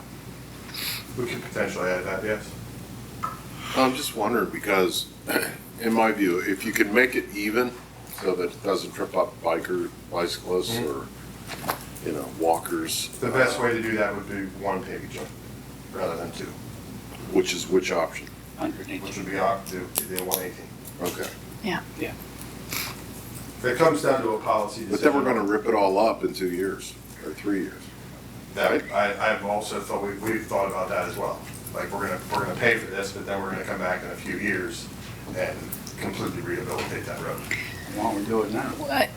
We could potentially add that, yes.
I'm just wondering because, in my view, if you can make it even so that it doesn't trip up bicyclists or, walkers.
The best way to do that would be one paving joint rather than two.
Which is which option?
118.
Which would be the 118.
Okay.
Yeah.
If it comes down to a policy decision.
But then we're gonna rip it all up in 2 years. or 3 years.
That, I've also thought, we've thought about that as well. Like, we're gonna pay for this, but then we're gonna come back in a few years and completely rehabilitate that road.
Why don't we do it now?
What?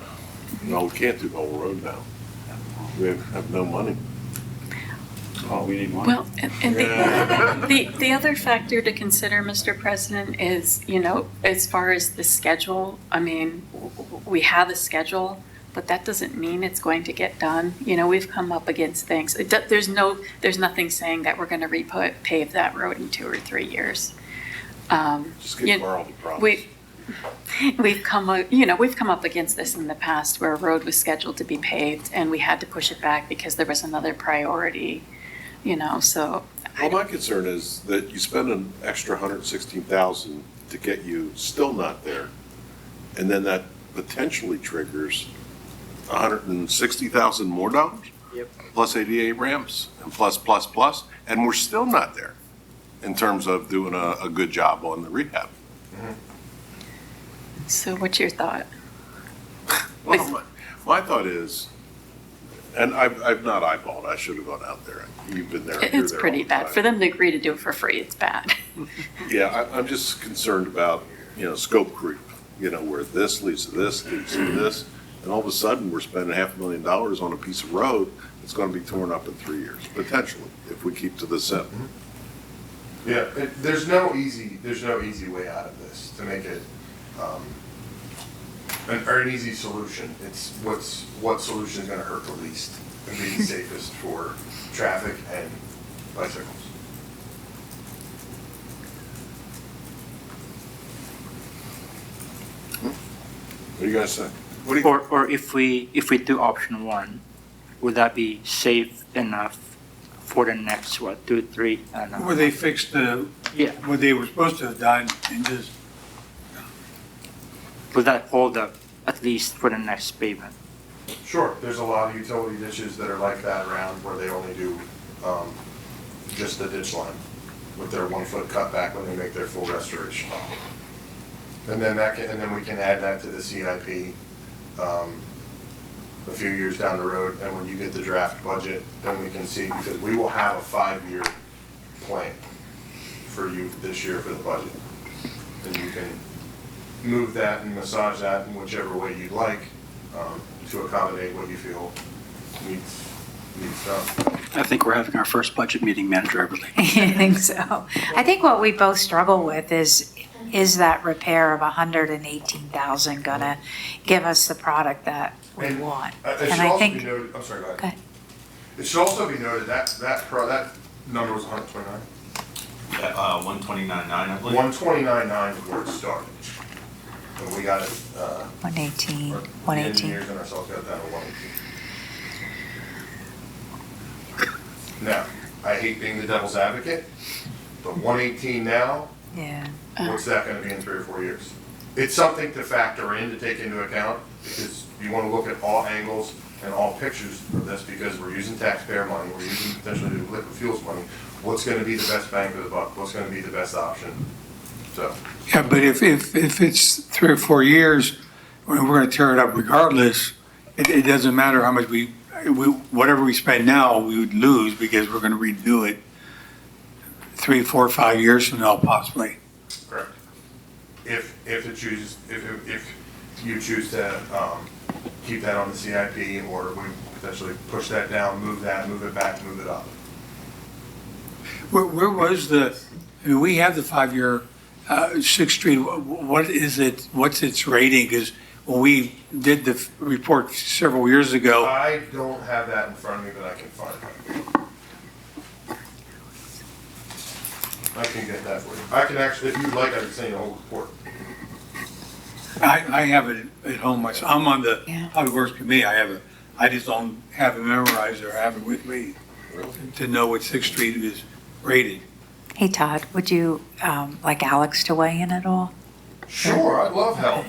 No, we can't do the whole road now. We have no money.
Oh, we need money.
Well, and the other factor to consider, Mr. President, is, as far as the schedule, I mean, we have a schedule, but that doesn't mean it's going to get done. We've come up against things. There's nothing saying that we're gonna pave that road in 2 or 3 years.
Just get borrowed the promise.
We've come up against this in the past where a road was scheduled to be paved and we had to push it back because there was another priority, so.
Well, my concern is that you spend an extra $116,000 to get you still not there, and then that potentially triggers $160,000 more dollars?
Yep.
Plus 88 ramps, and plus, and we're still not there in terms of doing a good job on the rehab.
So what's your thought?
Well, my thought is, and I've not eyeballed, I should have gone out there. You've been there. you're
It's
there
pretty
all the
bad.
time.
For them to agree to do it for free, it's bad.
Yeah, I'm just concerned about, scope creep, where this leads to this, leads to this, and all of a sudden, we're spending $500,000 on a piece of road that's gonna be torn up in 3 years, potentially, if we keep to the SIP.
Yeah, there's no easy way out of this to make it, an easy solution. It's what solution is gonna hurt the least and be the safest for traffic and bicycles.
What do you guys say?
Or if we do option one, would that be safe enough for the next, 2, 3? I don't know.
Where they fixed what they were supposed to have done and just,
Would that hold up at least for the next pavement?
Sure, there's a lot of utility ditches that are like that around where they only do, just the ditch line with their 1 foot cutback when they make their full restoration. And then we can add that to the CIP, a few years down the road, and when you get the draft budget, then we can see, because we will have a 5-year plan for you this year for the budget. And you can move that and massage that in whichever way you'd like, to accommodate what you feel needs done.
I think we're having our first budget meeting, Manager Everly.
I think so. I think what we both struggle with is that repair of 118,000 gonna give us the product that we
And
want?
It should
And I
also
think,
be noted, I'm sorry, go
Go
ahead.
ahead.
It should also be noted that number was 129.
129.9, I believe.
129.9 is where it started. And we got it,
118,
the
118.
engineers and ourselves got it down to 118. Now, I hate being the devil's advocate, but 118 now,
Yeah.
what's that gonna be in 3 or 4 years? It's something to factor in, to take into account, because you wanna look at all angles and all pictures of this, because we're using taxpayer money, we're using potentially liquid fuels money. What's gonna be the best bang for the buck? What's gonna be the best option? So,
yeah, but if it's 3 or 4 years, we're gonna tear it up regardless, it doesn't matter how much whatever we spend now, we would lose because we're gonna redo it 3, 4, 5 years from now possibly.
correct. If you choose to, keep that on the CIP, or we potentially push that down, move it back, move it up.
Where was we have the 5-year 6th Street, what is it, what's its rating? Because when we did the report several years ago.
I don't have that in front of me, but I can find it. I can get that for you. I can actually, if you'd like, I can send you the whole report.
I have it at home myself. I'm on the Public Works Committee. I just don't have it memorized or have it with me to know what 6th Street is rated.
Hey Todd, would you like Alex to weigh in at all?
Sure, I'd love help.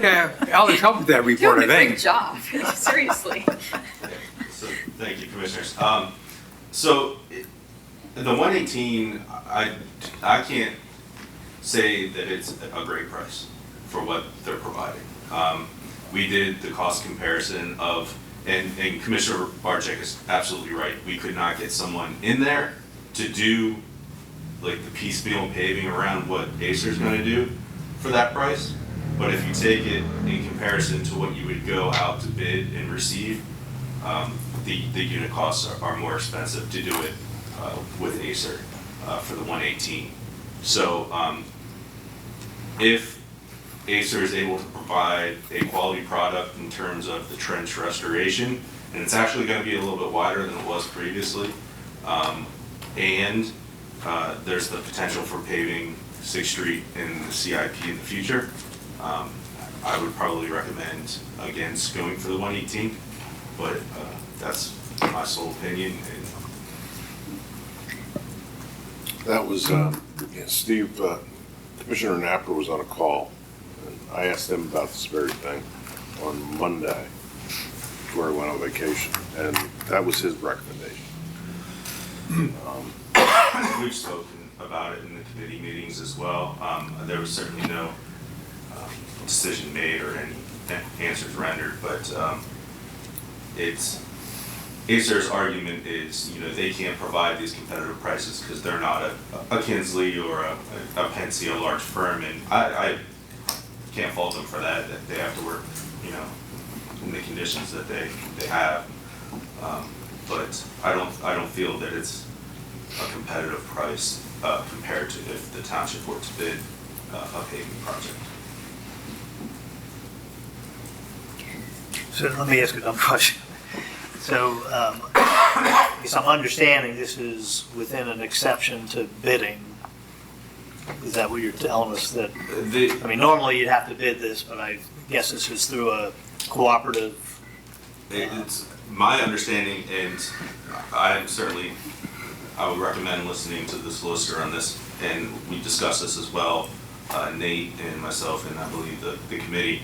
Yeah, Alex helped with that report, I think.
Great job, seriously.
So, thank you, Commissioners. So, the 118, I can't say that it's a great price for what they're providing. We did the cost comparison of
And Commissioner Barczyk is absolutely right. We could not get someone in there to do like the piecemeal paving around what Acer's gonna do for that price. But if you take it in comparison to what you would go out to bid and receive, the unit costs are more expensive to do it with Acer for the 118. So if Acer is able to provide a quality product in terms of the trench restoration, and it's actually going to be a little bit wider than it was previously, and there's the potential for paving 6th Street in the CIP in the future, I would probably recommend against going for the 118, but that's my sole opinion.
That was, Steve, Commissioner Napper was on a call, and I asked him about this very thing on Monday before I went on vacation, and that was his recommendation.
We've spoken about it in the committee meetings as well. There was certainly no decision made or any answers rendered, but Acer's argument is, they can't provide these competitive prices because they're not a Kinsley or a Pensy, a large firm, and I can't fault them for that. That they have to work, in the conditions that they have. But I don't feel that it's a competitive price compared to if the township were to bid a paving project.
So let me ask a dumb question. So, I guess I'm understanding this is within an exception to bidding. Is that what you're telling us? That, I mean, normally you'd have to bid this, but I guess this is through a cooperative.
It's my understanding, and I would recommend listening to the solicitor on this, and we discussed this as well, Nate and myself, and I believe the committee.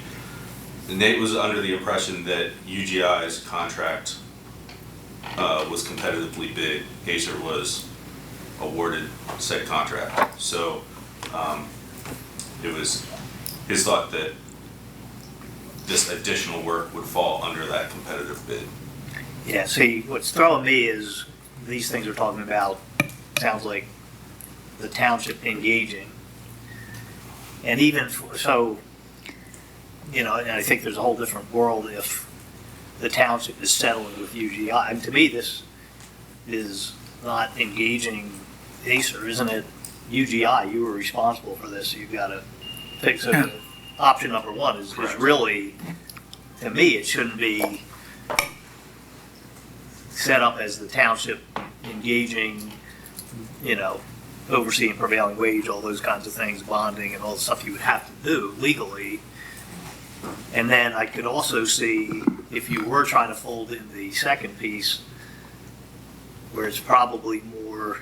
Nate was under the impression that UGI's contract was competitively bid. Acer was awarded said contract. So it was his thought that this additional work would fall under that competitive bid.
Yeah, see, what's throwing me is these things we're talking about, sounds like the township engaging. And even so, and I think there's a whole different world if the township is settling with UGI. I mean, to me, this is not engaging Acer, isn't it? UGI, you were responsible for this, so you've got to fix it. Option number one is really, to me, it shouldn't be set up as the township engaging, overseeing prevailing wage, all those kinds of things, bonding and all the stuff you would have to do legally. And then I could also see if you were trying to fold in the second piece, where it's probably more,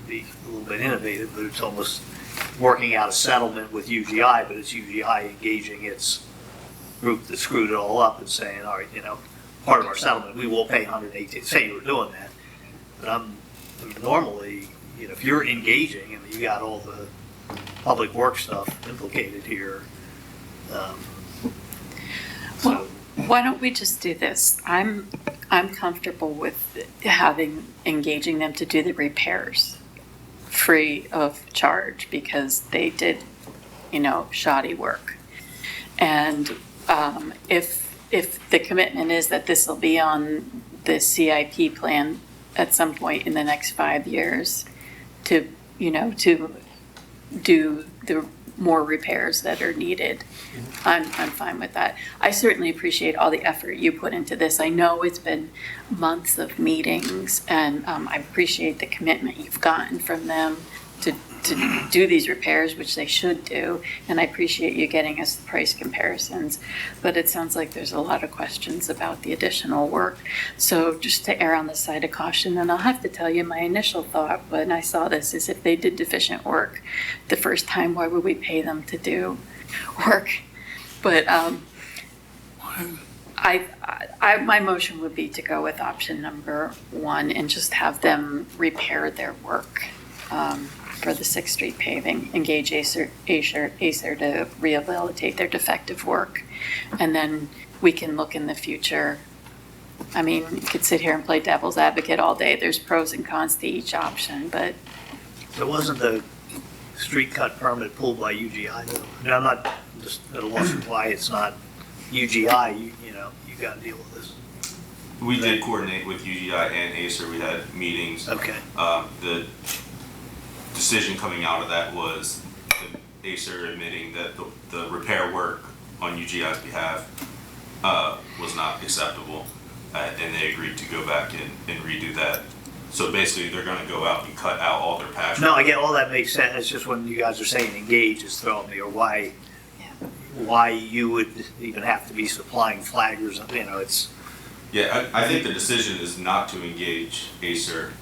be a little bit innovative, but it's almost working out a settlement with UGI, but it's UGI engaging its group that screwed it all up and saying, all right, part of our settlement, we will pay 118, say you were doing that. But normally, if you're engaging and you got all the public work stuff implicated here,
well, why don't we just do this? I'm comfortable with engaging them to do the repairs free of charge because they did, shoddy work. And if the commitment is that this will be on the CIP plan at some point in the next 5 years to do the more repairs that are needed, I'm fine with that. I certainly appreciate all the effort you put into this. I know it's been months of meetings, and I appreciate the commitment you've gotten from them to do these repairs, which they should do, and I appreciate you getting us the price comparisons. But it sounds like there's a lot of questions about the additional work. So just to err on the side of caution, and I'll have to tell you, my initial thought when I saw this is if they did deficient work the first time, why would we pay them to do work? But my motion would be to go with option number one and just have them repair their work for the 6th Street paving, engage Acer to rehabilitate their defective work. And then we can look in the future I mean, you could sit here and play devil's advocate all day. There's pros and cons to each option, but
So wasn't the street cut permit pulled by UGI though? Now, I'm not just at a loss of why it's not UGI, you know, you gotta deal with this.
We did coordinate with UGI and Acer. We had meetings.
Okay.
The decision coming out of that was Acer admitting that the repair work on UGI's behalf was not acceptable, and they agreed to go back and redo that. So basically, they're going to go out and cut out all their patch.
No, I get all that makes sense. It's just when you guys are saying engage is throwing me, or why you would even have to be supplying flaggers, you know, it's.
Yeah, I think the decision is not to engage Acer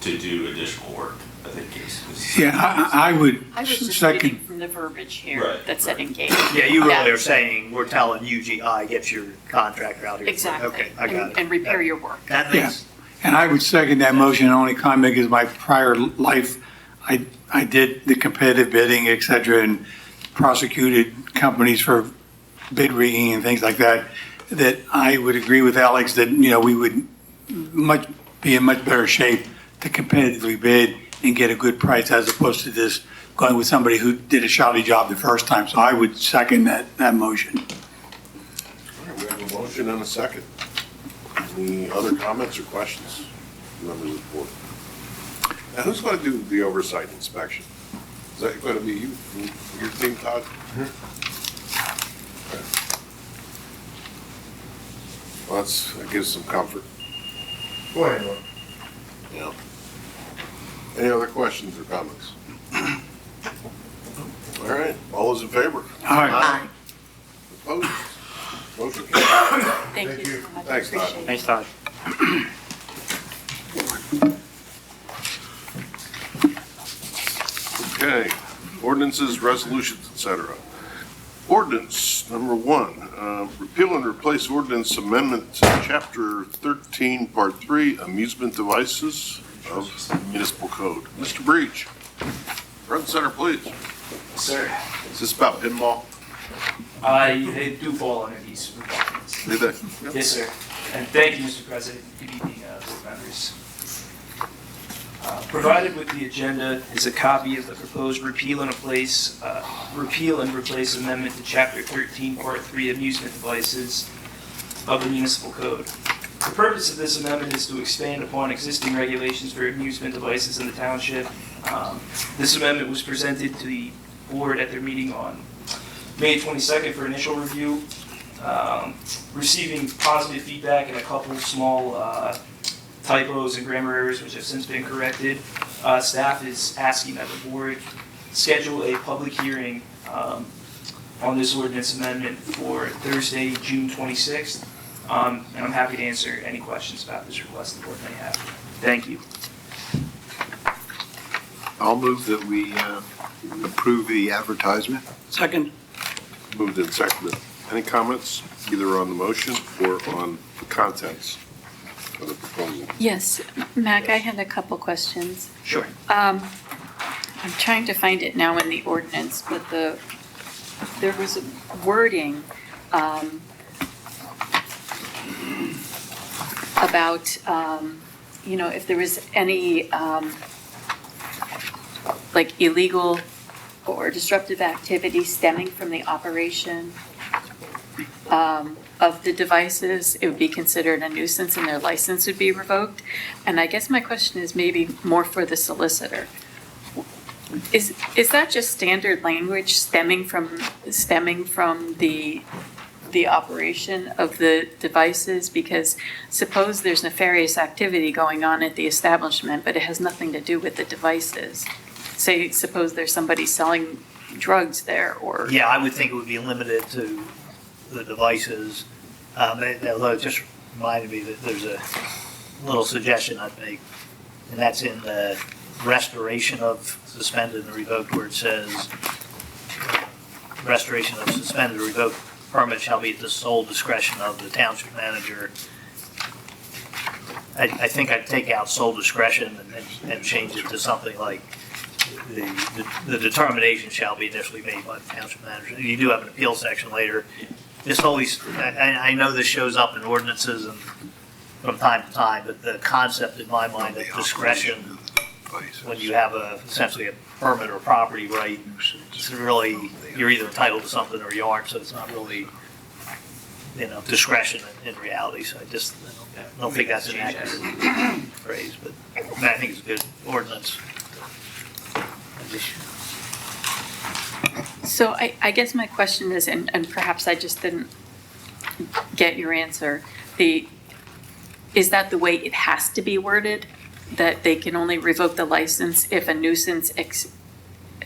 to do additional work. I think is
Yeah, I would
I was just
second.
reading from the verbiage here
Right,
that said engage.
Yeah, you really are saying, we're telling UGI, get your contractor out here.
Exactly.
Okay, I got it.
And repair your work.
That
Yeah,
makes,
and I would second that motion, only comment because my prior life, I did the competitive bidding, et cetera, and prosecuted companies for bid rigging and things like that, that I would agree with Alex that, you know, we would be in much better shape to competitively bid and get a good price as opposed to just going with somebody who did a shoddy job the first time. So I would second that motion.
All right, we have a motion and a second. Any other comments or questions, members of the board? Now, who's going to do the oversight inspection? Is that going to be you, your team, Todd? Okay. Well, that gives some comfort.
Go ahead, Norm.
Yeah. Any other questions or comments? All right, all those in favor?
Aye.
Opposed? Motion carries.
Thank you so much. I
Thanks, Todd.
appreciate it.
Thanks, Todd.
Okay, ordinances, resolutions, et cetera. Ordinance number 1, repeal and replace ordinance amendment to chapter 13, part 3, amusement devices of municipal code. Mr. Breach, front and center, please.
Sir,
Is this about pinball?
they do fall under these requirements.
Did they?
Yes, sir. And thank you, Mr. President, good evening, board members. Provided with the agenda is a copy of the proposed repeal and replace amendment to Chapter 13, Part 3, amusement devices of the municipal code. The purpose of this amendment is to expand upon existing regulations for amusement devices in the township. This amendment was presented to the board at their meeting on May 22nd for initial review, receiving positive feedback and a couple small typos and grammar errors which have since been corrected. Staff is asking that the board schedule a public hearing on this ordinance amendment for Thursday, June 26th. And I'm happy to answer any questions about this request the board may have. Thank you.
I'll move that we approve the advertisement.
Second.
Moved and seconded. Any comments, either on the motion or on the contents of the proposal?
Yes, Mac, I had a couple questions.
Sure.
I'm trying to find it now in the ordinance, but there was a wording about, if there was any, like illegal or disruptive activity stemming from the operation of the devices, it would be considered a nuisance and their license would be revoked. And I guess my question is maybe more for the solicitor. Is that just standard language stemming from the operation of the devices? Because suppose there's nefarious activity going on at the establishment, but it has nothing to do with the devices. Suppose there's somebody selling drugs there or.
yeah, I would think it would be limited to the devices. Although it just reminded me that there's a little suggestion I'd make, and that's in the restoration of suspended and revoked, where it says, restoration of suspended or revoked permit shall be at the sole discretion of the township manager. I think I'd take out sole discretion and change it to something like the determination shall be initially made by the township manager. You do have an appeal section later. This always, I know this shows up in ordinances and from time to time, but the concept in my mind of discretion, when you have essentially a permit or property right, it's really, you're either entitled to something or you aren't, so it's not really, discretion in reality, so I just, I don't think that's an accurate phrase, but I think it's a good ordinance.
So I guess my question is, and perhaps I just didn't get your answer, is that the way it has to be worded? That they can only revoke the license if a nuisance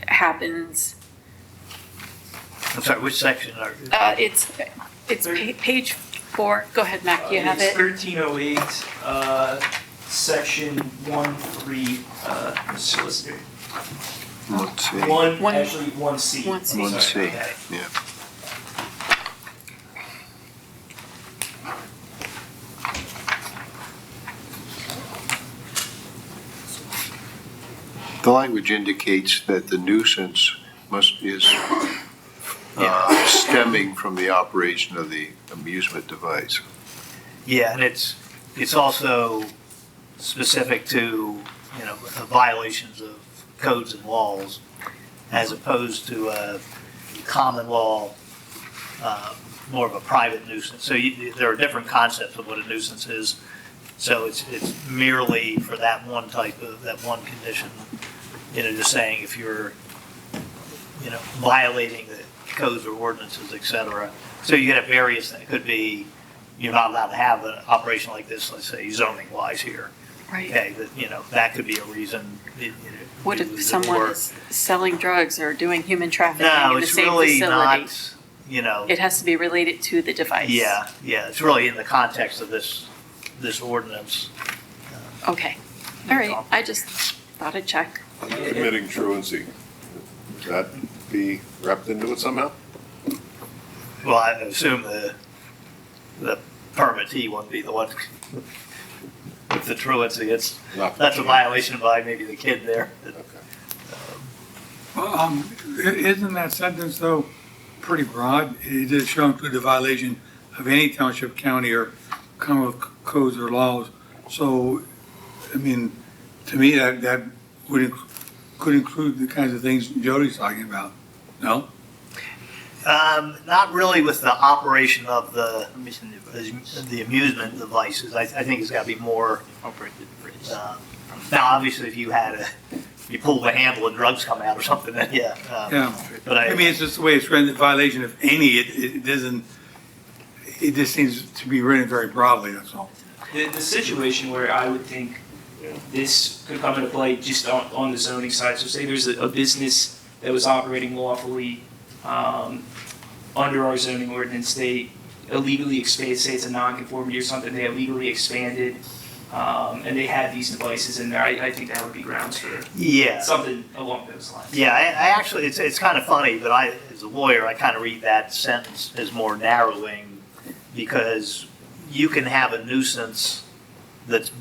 happens?
I'm sorry, which section are?
It's page 4. Go ahead, Mac, you have it?
It's 1308, section 1.3, solicitor.
Let's see.
Actually 1C.
1C.
Sorry,
1C,
okay.
yeah. The language indicates that the nuisance is stemming from the operation of the amusement device.
Yeah, and it's also specific to, the violations of codes and laws, as opposed to a common law, more of a private nuisance. So there are different concepts of what a nuisance is. So it's merely for that one one condition, just saying if you're, violating the codes or ordinances, et cetera. So you could have various things. It could be, you're not allowed to have an operation like this, let's say zoning wise here.
Right.
Okay, that could be a reason.
What if someone is selling drugs or doing human trafficking
No,
in the
it's
same
really
facility?
not,
It has to be related to the device?
Yeah, it's really in the context of this ordinance.
Okay, all right, I just thought I'd check.
Committing truancy, would that be wrapped into it somehow?
Well, I assume the permittee wouldn't be the one with the truancy. That's a violation by maybe the kid there.
Isn't that sentence, though, pretty broad? It is shall include the violation of any township, county, or Commonwealth codes or laws. So, I mean, to me, that could include the kinds of things Jody's talking about. No?
Not really with the operation of the amusement devices. I think it's got to be more. Now, obviously, if you pull the handle and drugs come out or something, then yeah. But
I mean, it's just the way it's written, the violation of any, it doesn't, it just seems to be written very broadly, that's all.
The situation where I would think this could come into play just on the zoning side, so say there's a business that was operating lawfully under our zoning ordinance, they illegally expanded, say it's a non-conformity or something, they illegally expanded, and they had these devices in there, I think that would be grounds for something along those lines.
Yeah, I actually, it's kind of funny, but as a lawyer, I kind of read that sentence as more narrowing, because you can have a nuisance that's,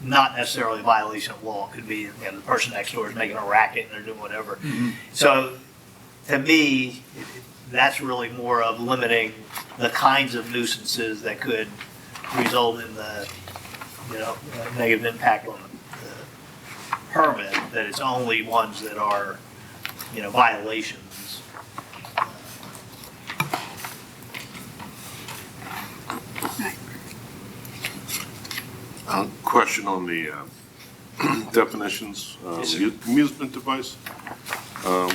not necessarily a violation of law. It could be, the person next door is making a racket and they're doing whatever.
Mm-hmm.
So, to me, that's really more of limiting the kinds of nuisances that could result in the, negative impact on the permit, that it's only ones that are, violations.
Question on the definitions.
Yes, sir.
Amusement device.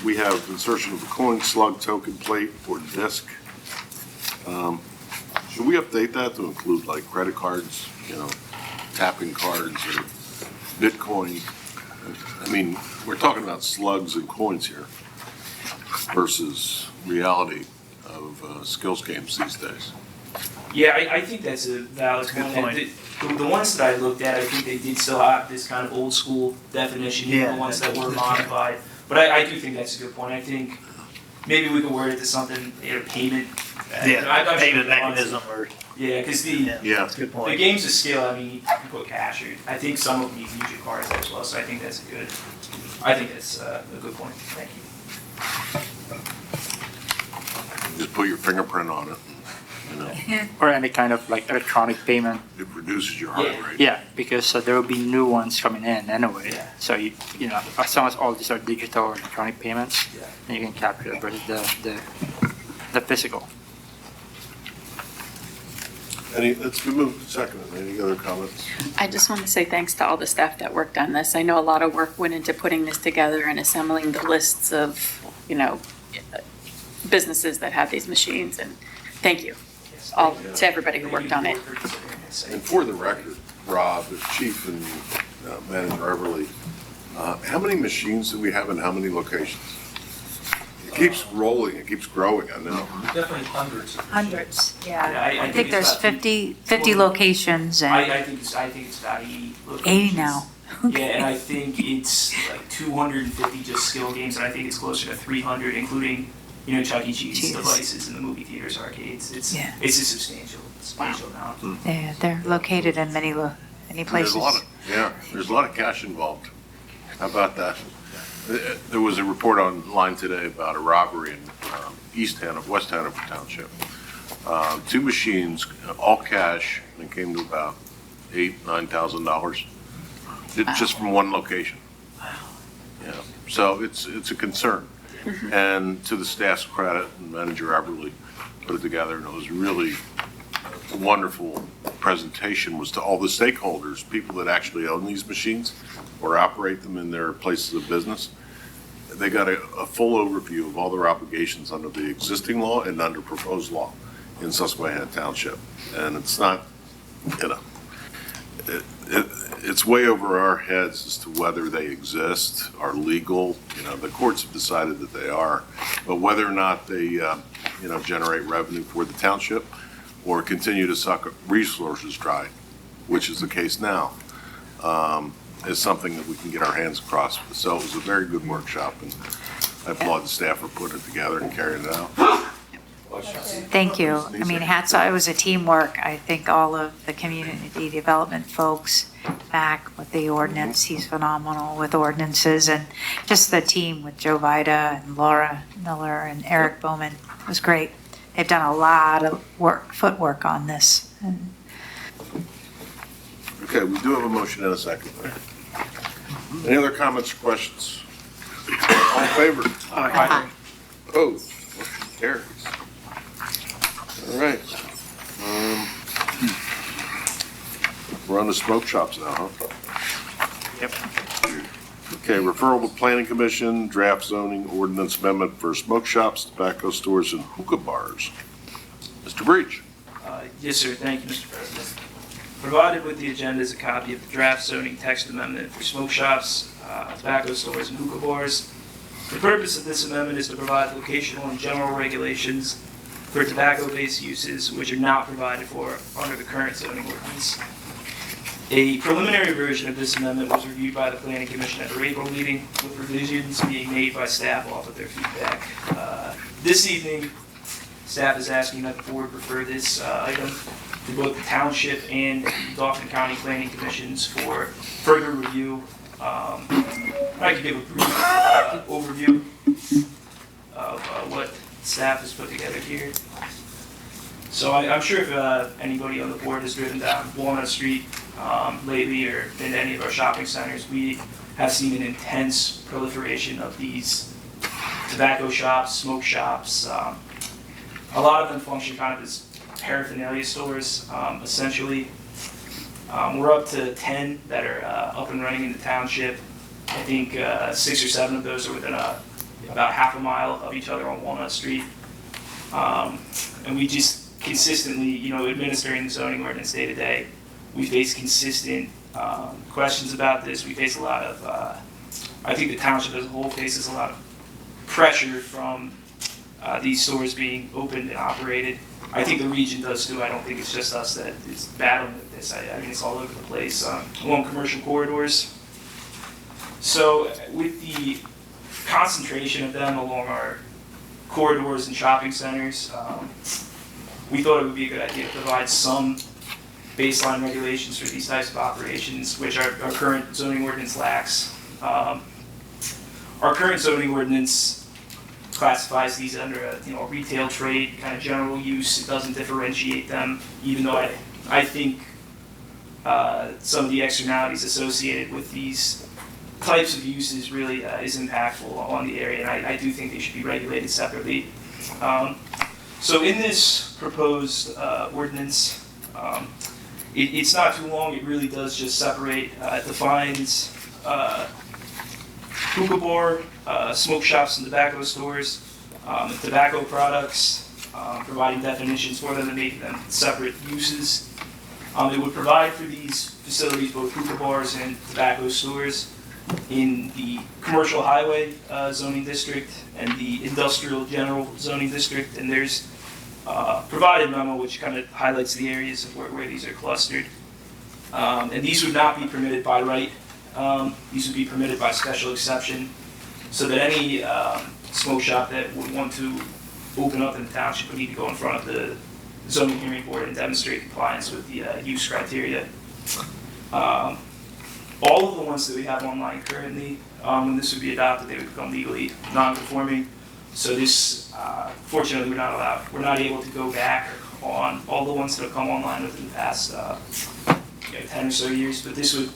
We have insertion of a coin, slug, token, plate, or disc. Should we update that to include like credit cards, tapping cards, or Bitcoin? I mean, we're talking about slugs and coins here versus reality of skills games these days.
Yeah, I think that's a valid point. The ones that I looked at, I think they did still have this kind of old school definition, even the ones that were modified. But I do think that's a good point. I think maybe we could word it to something, payment.
Payment mechanism or.
Yeah, because
that's a good point.
The games of skill, I mean, you can put cash, or I think some of them you can use your cards as well, so I think that's a good point. Thank you.
Just put your fingerprint on it,
or any kind of like electronic payment.
It reduces your heart rate.
Yeah, because there will be new ones coming in anyway. So you know, as long as all these are digital or electronic payments, then you can capture it versus the physical.
It's been moved to second. Any other comments?
I just want to say thanks to all the staff that worked on this. I know a lot of work went into putting this together and assembling the lists of, you know, businesses that have these machines, and thank you all to everybody who worked on it.
And for the record, Rob, the chief and Manager Everly, how many machines do we have in how many locations? It keeps rolling, it keeps growing, I know.
Definitely hundreds.
Hundreds,
Yeah,
yeah.
I
I
think
think
it's
there's
about
50 locations and
I think it's about 80 locations.
80 now.
Yeah, and I think it's like 250 just skill games, and I think it's closer to 300, including, you know, Chuck E. Cheese
Cheese.
devices in the movie theaters, arcades. It's a substantial amount.
Yeah, they're located in many places.
There's a lot of cash involved. How about that? There was a report online today about a robbery in East Hanover, West Hanover Township. 2 machines, all cash, and it came to about $8,000-9,000, just from one location. Yeah, so it's a concern. And to the staff's credit, Manager Eberly put it together, and it was really a wonderful presentation. Was to all the stakeholders, people that actually own these machines or operate them in their places of business. They got a full overview of all their obligations under the existing law and under proposed law in Susquehanna Township. And it's not, you know, it's way over our heads as to whether they exist, are legal. You know, the courts have decided that they are, but whether or not they, you know, generate revenue for the township or continue to suck resources dry, which is the case now, is something that we can get our hands across. So it was a very good workshop, and I applaud the staff for putting it together and carrying it out.
Thank you. I mean, hats off, it was a teamwork. I think all of the community development folks back with the ordinance, he's phenomenal with ordinances, and just the team with Joe Vida and Laura Miller and Eric Bowman was great. They've done a lot of footwork on this. And
Okay, we do have a motion and a second. Any other comments or questions? All in favor?
Aye.
Opposed? Motion carries. All right. We're on the smoke shops now, huh?
Yep.
Okay, referral to Planning Commission, draft zoning ordinance amendment for smoke shops, tobacco stores, and hookah bars. Mr. Breach.
Yes, sir. Thank you, Mr. President. Provided with the agenda is a copy of the draft zoning text amendment for smoke shops, tobacco stores, and hookah bars. The purpose of this amendment is to provide locational and general regulations for tobacco-based uses which are not provided for under the current zoning ordinance. A preliminary version of this amendment was reviewed by the Planning Commission at their April meeting, with revisions being made by staff off of their feedback. This evening, staff is asking that the board refer this item to both the Township and Dauphin County Planning Commissions for further review. I could give a brief overview of what staff has put together here. So I'm sure if anybody on the board has driven down Walnut Street lately or in any of our shopping centers, we have seen an intense proliferation of these tobacco shops, smoke shops. A lot of them function kind of as paraphernalia stores, essentially. We're up to 10 that are up and running in the township. I think 6 or 7 of those are within about half a mile of each other on Walnut Street. And we just consistently, you know, administering the zoning ordinance day to day, we face consistent questions about this. We face a lot of, I think the township as a whole faces a lot of pressure from these stores being opened and operated. I think the region does too. I don't think it's just us that is battling with this. I mean, it's all over the place along commercial corridors. So with the concentration of them along our corridors and shopping centers, we thought it would be a good idea to provide some baseline regulations for these types of operations, which our current zoning ordinance lacks. Our current zoning ordinance classifies these under a, you know, retail trade, kind of general use. It doesn't differentiate them, even though I think some of the externalities associated with these types of uses really is impactful on the area, and I do think they should be regulated separately. So in this proposed ordinance, it's not too long. It really does just separate. It defines hookah bar, smoke shops and tobacco stores, tobacco products, providing definitions for them and making them separate uses. It would provide for these facilities, both hookah bars and tobacco stores, in the commercial highway zoning district and the industrial general zoning district. And there's provided memo which kind of highlights the areas of where these are clustered. And these would not be permitted by right. These would be permitted by special exception, so that any smoke shop that would want to open up in the township would need to go in front of the zoning hearing board and demonstrate compliance with the use criteria. All of the ones that we have online currently, when this would be adopted, they would become legally non-conforming. So this, fortunately, we're not able to go back on all the ones that have come online within the past 10 or so years, but this would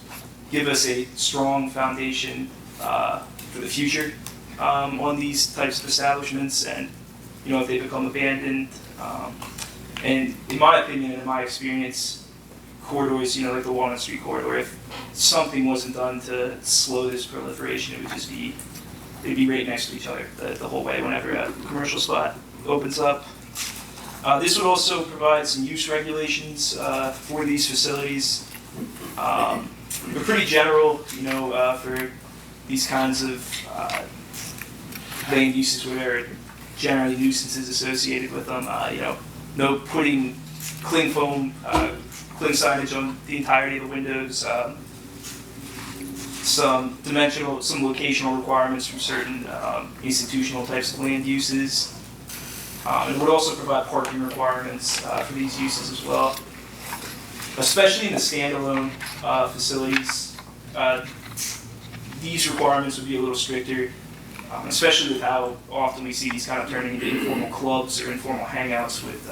give us a strong foundation for the future on these types of establishments, and if they become abandoned. And in my opinion and in my experience, corridors, like the Walnut Street corridor, if something wasn't done to slow this proliferation, it would just be, they'd be right next to each other the whole way whenever a commercial spot opens up. This would also provide some use regulations for these facilities. They're pretty general, for these kinds of land uses where there are generally nuisances associated with them. No putting cling foam, cling signage on the entirety of the windows. Some locational requirements from certain institutional types of land uses. It would also provide parking requirements for these uses as well, especially in the standalone facilities. These requirements would be a little stricter, especially with how often we see these kind of turning into informal clubs or informal hangouts with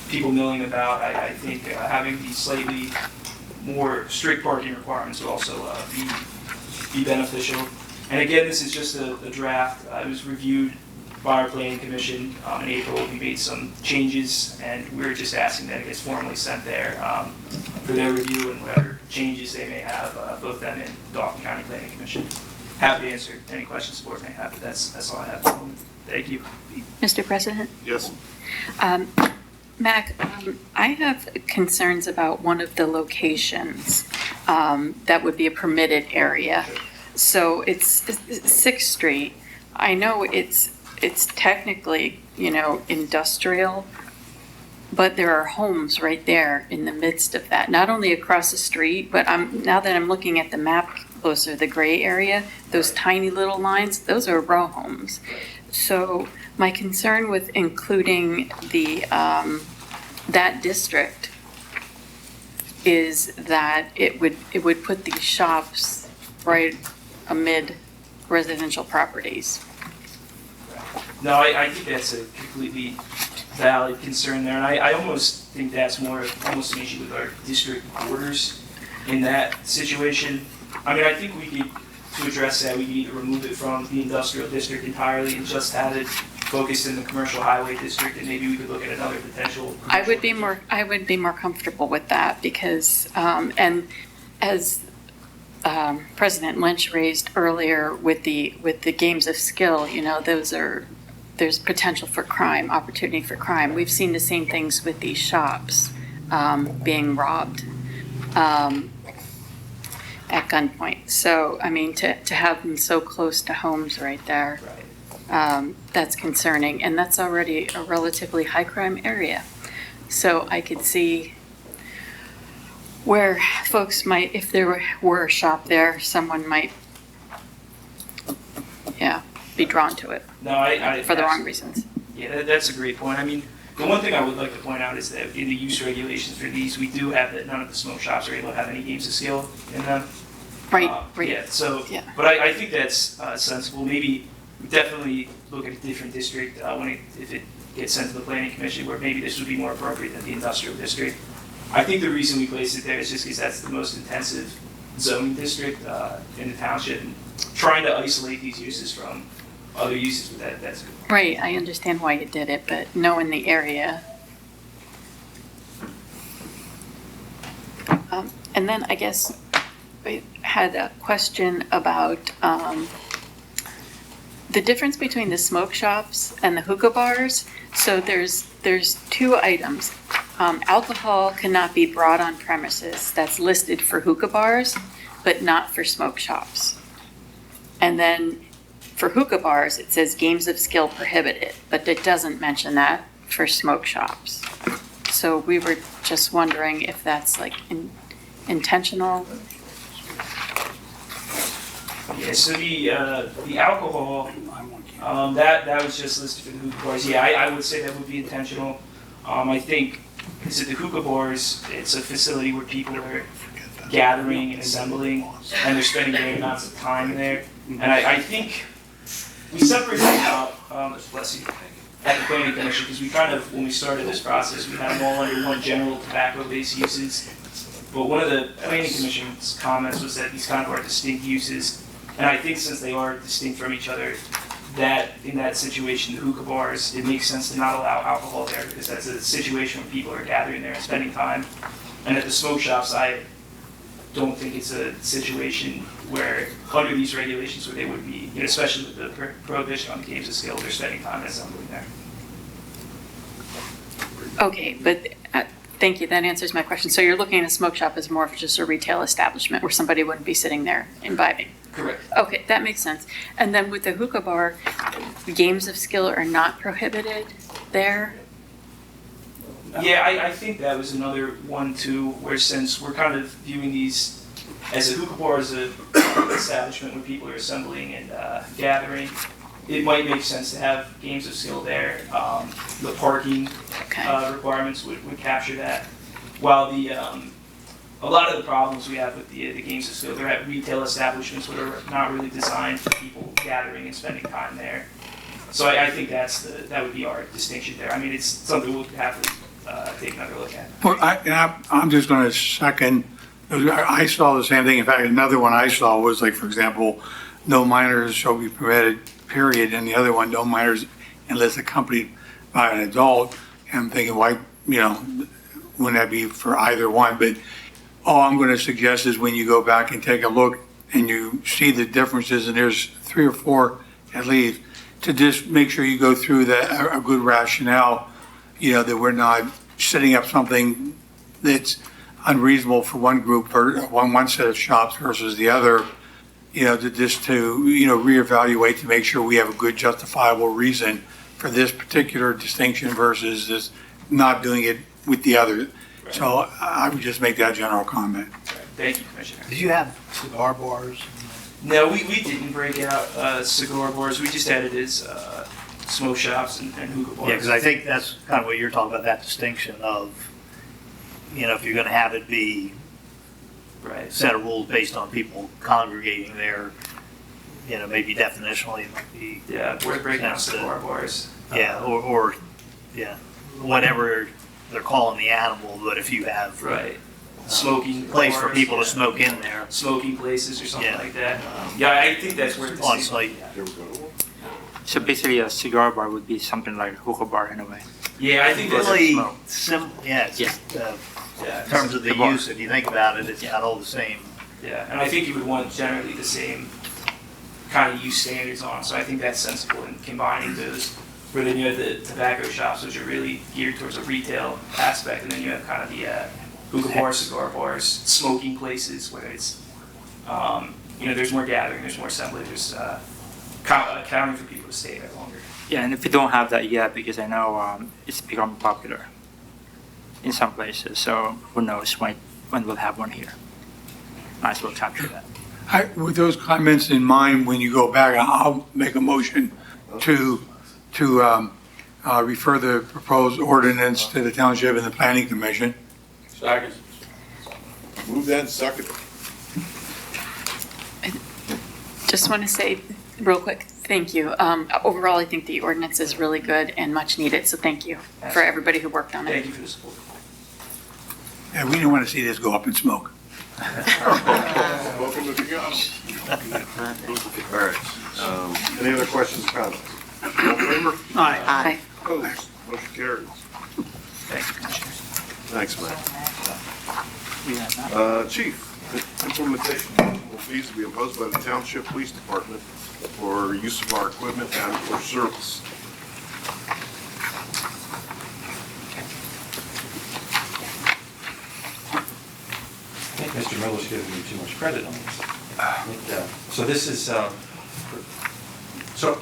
people milling about. I think having these slightly more strict parking requirements would also be beneficial. And again, this is just a draft. It was reviewed by our planning commission in April. We made some changes, and we're just asking that it gets formally sent there for their review and whatever changes they may have, both them and Dauphin County Planning Commission. Happy to answer any questions the board may have, but that's all I have at the moment. Thank you.
Mr. President?
Yes.
Mac, I have concerns about one of the locations that would be a permitted area. So it's 6th Street. I know it's technically, industrial, but there are homes right there in the midst of that. Not only across the street, but now that I'm looking at the map closer, the gray area, those tiny little lines, those are row homes. So my concern with including the that district is that it would put these shops right amid residential properties.
No, I think that's a completely valid concern there, and I almost think that's almost an issue with our district borders in that situation. I mean, I think to address that, we need to remove it from the industrial district entirely and just have it focused in the commercial highway district, and maybe we could look at another potential.
I would be more comfortable with that because, and as President Lynch raised earlier with the games of skill, there's potential for crime, opportunity for crime. We've seen the same things with these shops being robbed at gunpoint. So, I mean, to have them so close to homes right there, that's concerning. And that's already a relatively high crime area. So I could see where folks might, if there were a shop there, someone might, be drawn to it.
No,
for the wrong reasons.
Yeah, that's a great point. I mean, the one thing I would like to point out is that in the use regulations for these, we do have that none of the smoke shops are able to have any games of skill in them.
Right.
Yeah. So, but I think that's sensible. Maybe definitely look at a different district if it gets sent to the planning commission, where maybe this would be more appropriate than the industrial district. I think the reason we placed it there is just because that's the most intensive zoning district in the township, and trying to isolate these uses from other uses, that's good.
Right, I understand why you did it, but knowing the area. And then I guess I had a question about the difference between the smoke shops and the hookah bars. So there's two items. Alcohol cannot be brought on premises. That's listed for hookah bars, but not for smoke shops. And then for hookah bars, it says games of skill prohibited, but it doesn't mention that for smoke shops. So we were just wondering if that's like intentional.
Yeah, so the alcohol, that was just listed for the hookah bars. Yeah, I would say that would be intentional. I think, because at the hookah bars, it's a facility where people are gathering and assembling, and they're spending great amounts of time there. And I think we separated them out, bless you, at the planning commission, because we kind of, when we started this process, we had them all under one general tobacco-based uses. But one of the planning commission's comments was that these kind of are distinct uses. And I think since they are distinct from each other, that in that situation, the hookah bars, it makes sense to not allow alcohol there, because that's a situation where people are gathering there and spending time. And at the smoke shops, I don't think it's a situation where, under these regulations, where they would be, especially with the prohibition on the games of skill, they're spending time and assembling there.
Okay, but thank you, that answers my question. So you're looking at a smoke shop as more of just a retail establishment where somebody wouldn't be sitting there imbibing?
Correct.
Okay, that makes sense. And then with the hookah bar, games of skill are not prohibited there?
Yeah, I think that was another one too, where since we're kind of viewing these as a hookah bar as a establishment where people are assembling and gathering, it might make sense to have games of skill there. The parking requirements would capture that. While a lot of the problems we have with the games of skill, they're at retail establishments that are not really designed for people gathering and spending time there. So I think that would be our distinction there. I mean, it's something we'll have to take another look at.
Well, I'm just going to second, I saw the same thing. In fact, another one I saw was like, for example, no minors shall be permitted, period. And the other one, no minors unless accompanied by an adult. And I'm thinking, why, wouldn't that be for either one? But all I'm going to suggest is when you go back and take a look and you see the differences, and there's 3 or 4 at least, to just make sure you go through a good rationale, that we're not setting up something that's unreasonable for one group or one set of shops versus the other, to reevaluate to make sure we have a good justifiable reason for this particular distinction versus this not doing it with the other. Right. So I would just make that general comment.
Thank you, Commissioner.
Did you have cigar bars?
No, we didn't break out cigar bars. We just had it as smoke shops and hookah bars.
Yeah, because I think that's kind of what you're talking about, that distinction of, if you're going to have it be
right,
set of rules based on people congregating there, maybe definitionally it might be.
Yeah, we're breaking out cigar bars.
Yeah, or whatever they're calling the animal, but if you have
right. Smoking
place
bars,
for people to smoke in there.
Smoking places or something like that. I think that's where it's
on site.
So basically, a cigar bar would be something like a hookah bar in a way.
Yeah, I think that's
really simple. Yeah, it's
yeah.
In terms of the use, if you think about it, it's not all the same.
Yeah, and I think you would want generally the same kind of use standards on. So I think that's sensible in combining those. Where then you have the tobacco shops, which are really geared towards a retail aspect, and then you have kind of the hookah bars, cigar bars, smoking places where it's, there's more gathering, there's more assembly, there's accounting for people to stay there longer.
Yeah, and if we don't have that yet, because I know it's becoming popular in some places, so who knows when we'll have one here. Might as well capture that.
With those comments in mind, when you go back, I'll make a motion to refer the proposed ordinance to the township and the planning commission.
Second. Move that second.
Just want to say real quick, Thank you. Overall, I think the ordinance is really good and much needed, so thank you for everybody who worked on it.
Thank you for the support.
Yeah, we don't want to see this go up in smoke.
Welcome to the house. All right, any other questions or comments? All in favor?
Aye.
Opposed? Motion carries.
Thank you, Commissioners.
Thanks, Matt. Chief, implementation of fees to be imposed by the Township Police Department for use of our equipment and for service.
I think Mr. Miller's giving me too much credit on this. So this is, so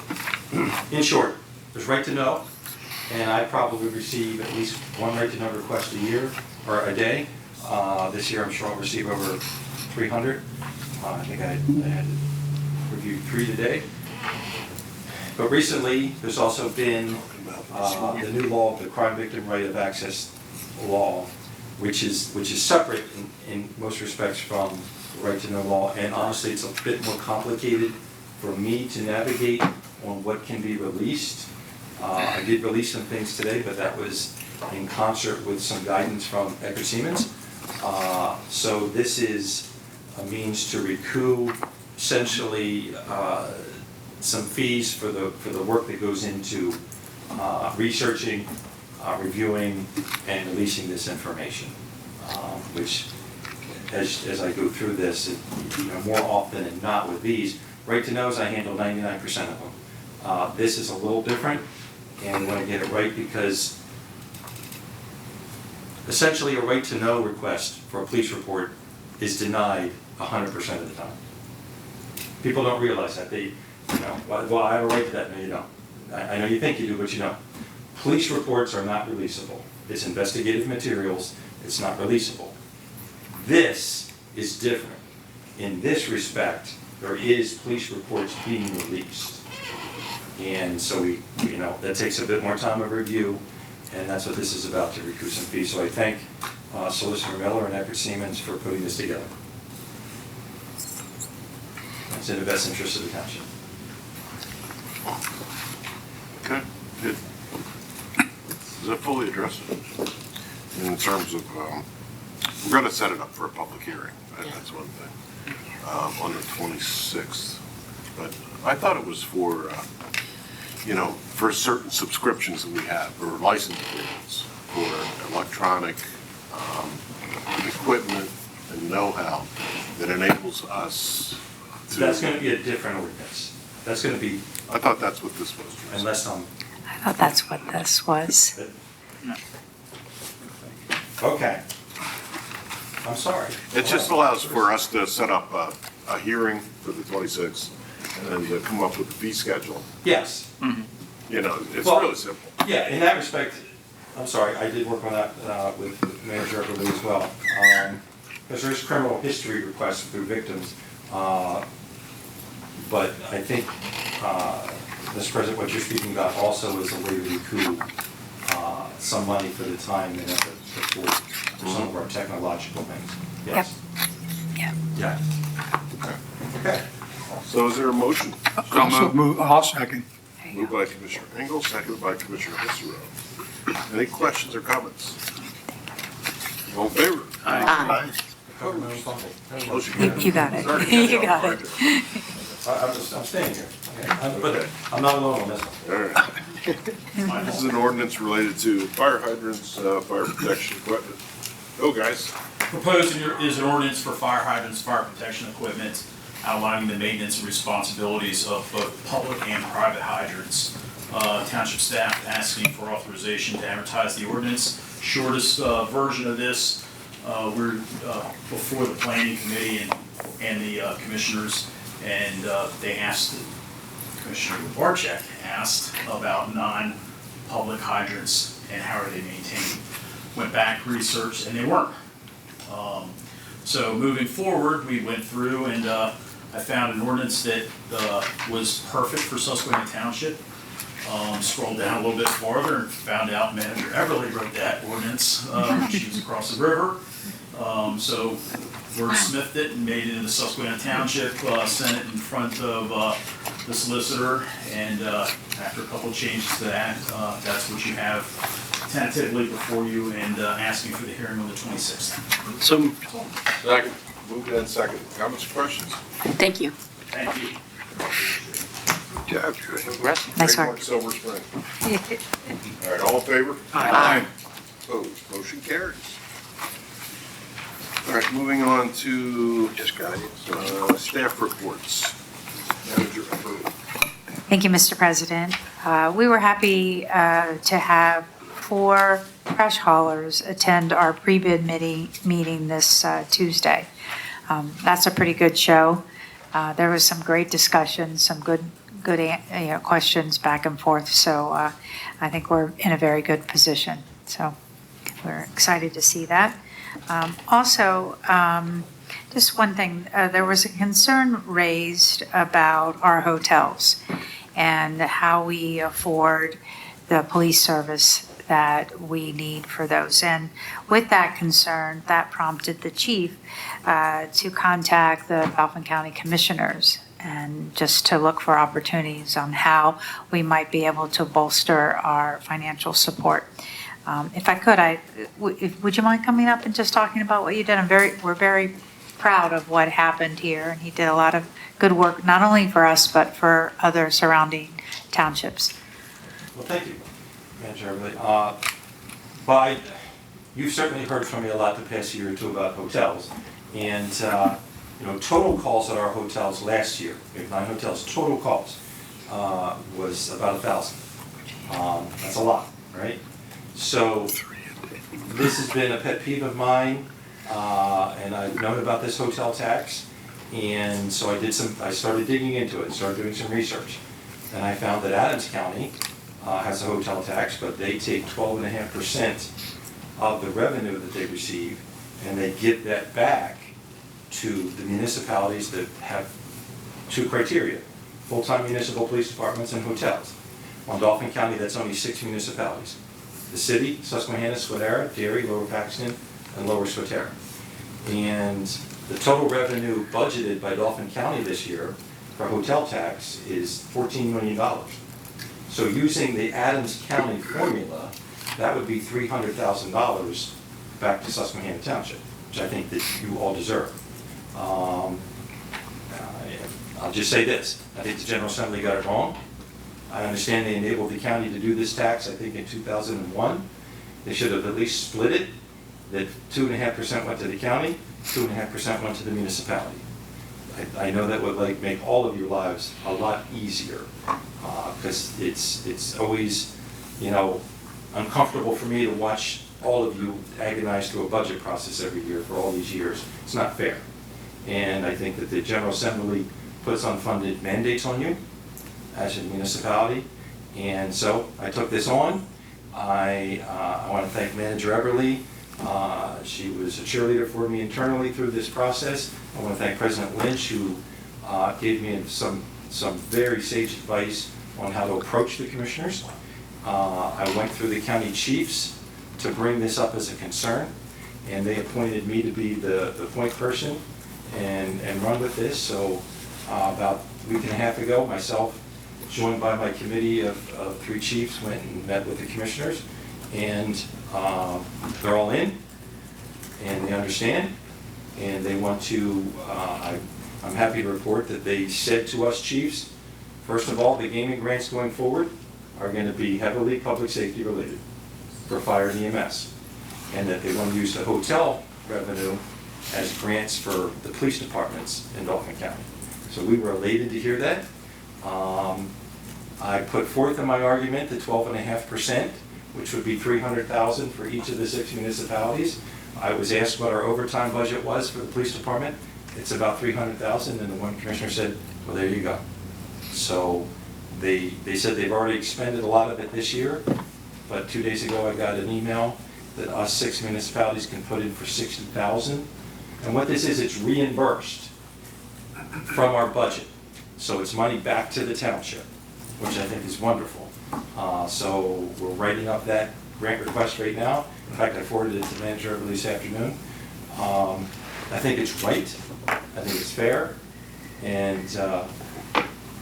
in short, there's right to know, and I probably receive at least one right to know request a year or a day. This year I'm sure I'll receive over 300. I think I had reviewed 3 today. But recently, there's also been the new law, the Crime Victim Right of Access law, which is separate in most respects from the right to know law. And honestly, it's a bit more complicated for me to navigate on what can be released. I did release some things today, but that was in concert with some guidance from Edgar Siemens. So this is a means to recoup essentially some fees for the work that goes into researching, reviewing, and releasing this information, which as I go through this, more often than not with these, right to knows I handle 99% of them. This is a little different, and we want to get it right because essentially a right to know request for a police report is denied 100% of the time. People don't realize that. They, well, I have a right to that. No, you don't. I know you think you do, but you don't. Police reports are not releasable. It's investigative materials. It's not releasable. This is different. In this respect, there is police reports being released. And so that takes a bit more time of review, and that's what this is about, to recoup some fees. So I thank Solicitor Miller and Edgar Siemens for putting this together. It's in the best interest of the township.
Okay, good. Does that fully address it? In terms of, we're going to set it up for a public hearing. That's one thing. On the 26th. But I thought it was for, for certain subscriptions that we have, or license agreements for electronic equipment and know-how that enables us to.
That's going to be a different ordinance. That's going to be.
I thought that's what this was.
Unless
I thought that's what this was.
Okay. I'm sorry.
It just allows for us to set up a hearing for the 26th and then to come up with a fee schedule.
Yes.
Mm-hmm. It's really simple.
Yeah, in that respect, I'm sorry, I did work on that with Manager Everly as well. Because there's criminal history requests through victims. But I think, Mr. President, what you're speaking about also is a way to recoup some money for the time and effort for some of our technological things. Yes.
Yep.
Yeah. Okay.
So is there a motion?
I'll second.
Moved by Commissioner Engel, seconded by Commissioner Cicero. Any questions or comments? All in favor?
Aye.
Motion carries.
You got it. You got it.
I'm staying here. Okay. But I'm not alone on this one.
All right. This is an ordinance related to fire hydrants, fire protection equipment. Go, guys.
Proposed is an ordinance for fire hydrants, fire protection equipment, outlining the maintenance and responsibilities of both public and private hydrants. Township staff asking for authorization to advertise the ordinance. Shortest version of this, we're before the planning committee and the commissioners, and they asked, Commissioner Barczyk asked about non-public hydrants and how are they maintained. Went back, researched, and they weren't. So moving forward, we went through and I found an ordinance that was perfect for Susquehanna Township. Scrolled down a little bit farther and found out Manager Everly wrote that ordinance. She was across the river. So wordsmithed it and made it into Susquehanna Township, sent it in front of the solicitor, and after a couple of changes to that, that's what you have tentatively before you and asking for the hearing on the 26th.
So,
Second. Moved and second. Comments or questions?
Thank you.
Thank you.
Good job, Julie.
Nice work.
Trademark Silver Spring. All right, all in favor?
Aye.
Opposed, motion carries. All right, moving on to staff reports. Manager Upper.
Thank you, Mr. President. We were happy to have 4 crash haulers attend our pre-bid meeting this Tuesday. That's a pretty good show. There was some great discussion, some good questions back and forth. So I think we're in a very good position. So we're excited to see that. Also, just one thing, there was a concern raised about our hotels and how we afford the police service that we need for those. And with that concern, that prompted the chief to contact the Dauphin County Commissioners and just to look for opportunities on how we might be able to bolster our financial support. If I could, would you mind coming up and just talking about what you did? We're very proud of what happened here, and he did a lot of good work, not only for us, but for other surrounding townships.
Well, thank you, Manager Everly. You've certainly heard from me a lot the past year or two about hotels, and total calls at our hotels last year, we have 9 hotels, total calls was about 1,000. That's a lot, right? So this has been a pet peeve of mine, and I've known about this hotel tax, and so I started digging into it, started doing some research, and I found that Adams County has a hotel tax, but they take 12.5% of the revenue that they receive, and they give that back to the municipalities that have 2 criteria: full-time municipal police departments and hotels. On Dauphin County, that's only 6 municipalities: the city, Susquehanna, Swatara, Derry, Lower Paxton, and Lower Swatara. And the total revenue budgeted by Dauphin County this year for hotel tax is $14 million. So using the Adams County formula, that would be $300,000 back to Susquehanna Township, which I think that you all deserve. I'll just say this: I think the General Assembly got it wrong. I understand they enabled the county to do this tax, I think in 2001. They should have at least split it, that 2.5% went to the county, 2.5% went to the municipality. I know that would make all of your lives a lot easier, because it's always, uncomfortable for me to watch all of you agonize through a budget process every year for all these years. It's not fair. And I think that the General Assembly puts unfunded mandates on you as a municipality. And so I took this on. I want to thank Manager Everly. She was a cheerleader for me internally through this process. I want to thank President Lynch, who gave me some very sage advice on how to approach the commissioners. I went through the county chiefs to bring this up as a concern, and they appointed me to be the point person and run with this. So about a week and a half ago, myself, joined by my committee of 3 chiefs, went and met with the commissioners, and they're all in, and they understand, and they want to, I'm happy to report that they said to us chiefs, first of all, the gaming grants going forward are going to be heavily public safety related for fire and EMS, and that they want to use the hotel revenue as grants for the police departments in Dauphin County. So we were elated to hear that. I put forth in my argument the 12.5%, which would be $300,000 for each of the 6 municipalities. I was asked what our overtime budget was for the police department. It's about $300,000, and the one commissioner said, well, there you go. So they said they've already expended a lot of it this year, but 2 days ago I got an email that us 6 municipalities can put in for $60,000. And what this is, it's reimbursed from our budget. So it's money back to the township, which I think is wonderful. So we're writing up that grant request right now. In fact, I forwarded it to Manager Everly this afternoon. I think it's right. I think it's fair. And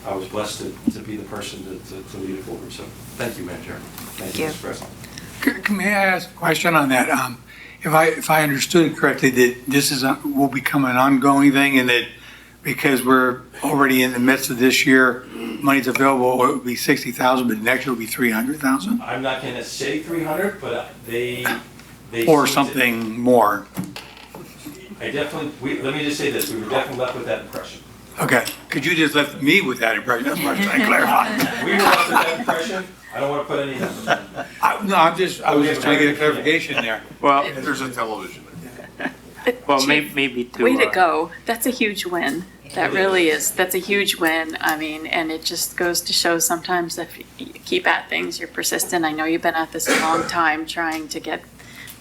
I was blessed to be the person to lead it forward. So thank you, Madam Chair. Thank you, Mr. President.
May I ask a question on that? If I understood it correctly, that this will become an ongoing thing, and that because we're already in the midst of this year, money's available, it would be 60,000, but next year will be 300,000?
I'm not going to say 300, but they
Or
seem to-
something more?
let me just say this, we were definitely left with that impression.
Okay, could you just left me with that impression? That's what I'm trying to clarify.
We were left with that impression. I don't want to put any numbers on it.
I was just trying to get a clarification there.
Well,
There's a television.
well,
Chief,
maybe to.
Way to go. That's a huge win. That really is. That's a huge win. I mean, and it just goes to show sometimes if you keep at things, you're persistent. I know you've been at this a long time trying to get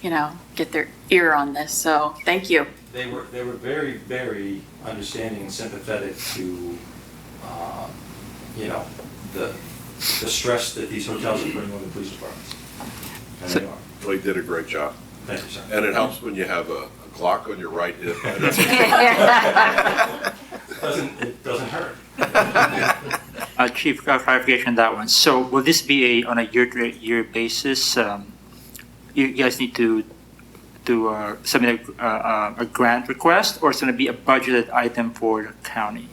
their ear on this. So thank you.
They were very, very understanding and sympathetic to, the stress that these hotels are putting on the police departments. And they are.
Well, he did a great job.
Thank you, sir.
And it helps when you have a Glock on your right hip.
It doesn't hurt.
Chief, clarification on that one. So will this be on a year-to-year basis? You guys need to submit a grant request, or it's going to be a budgeted item for the county?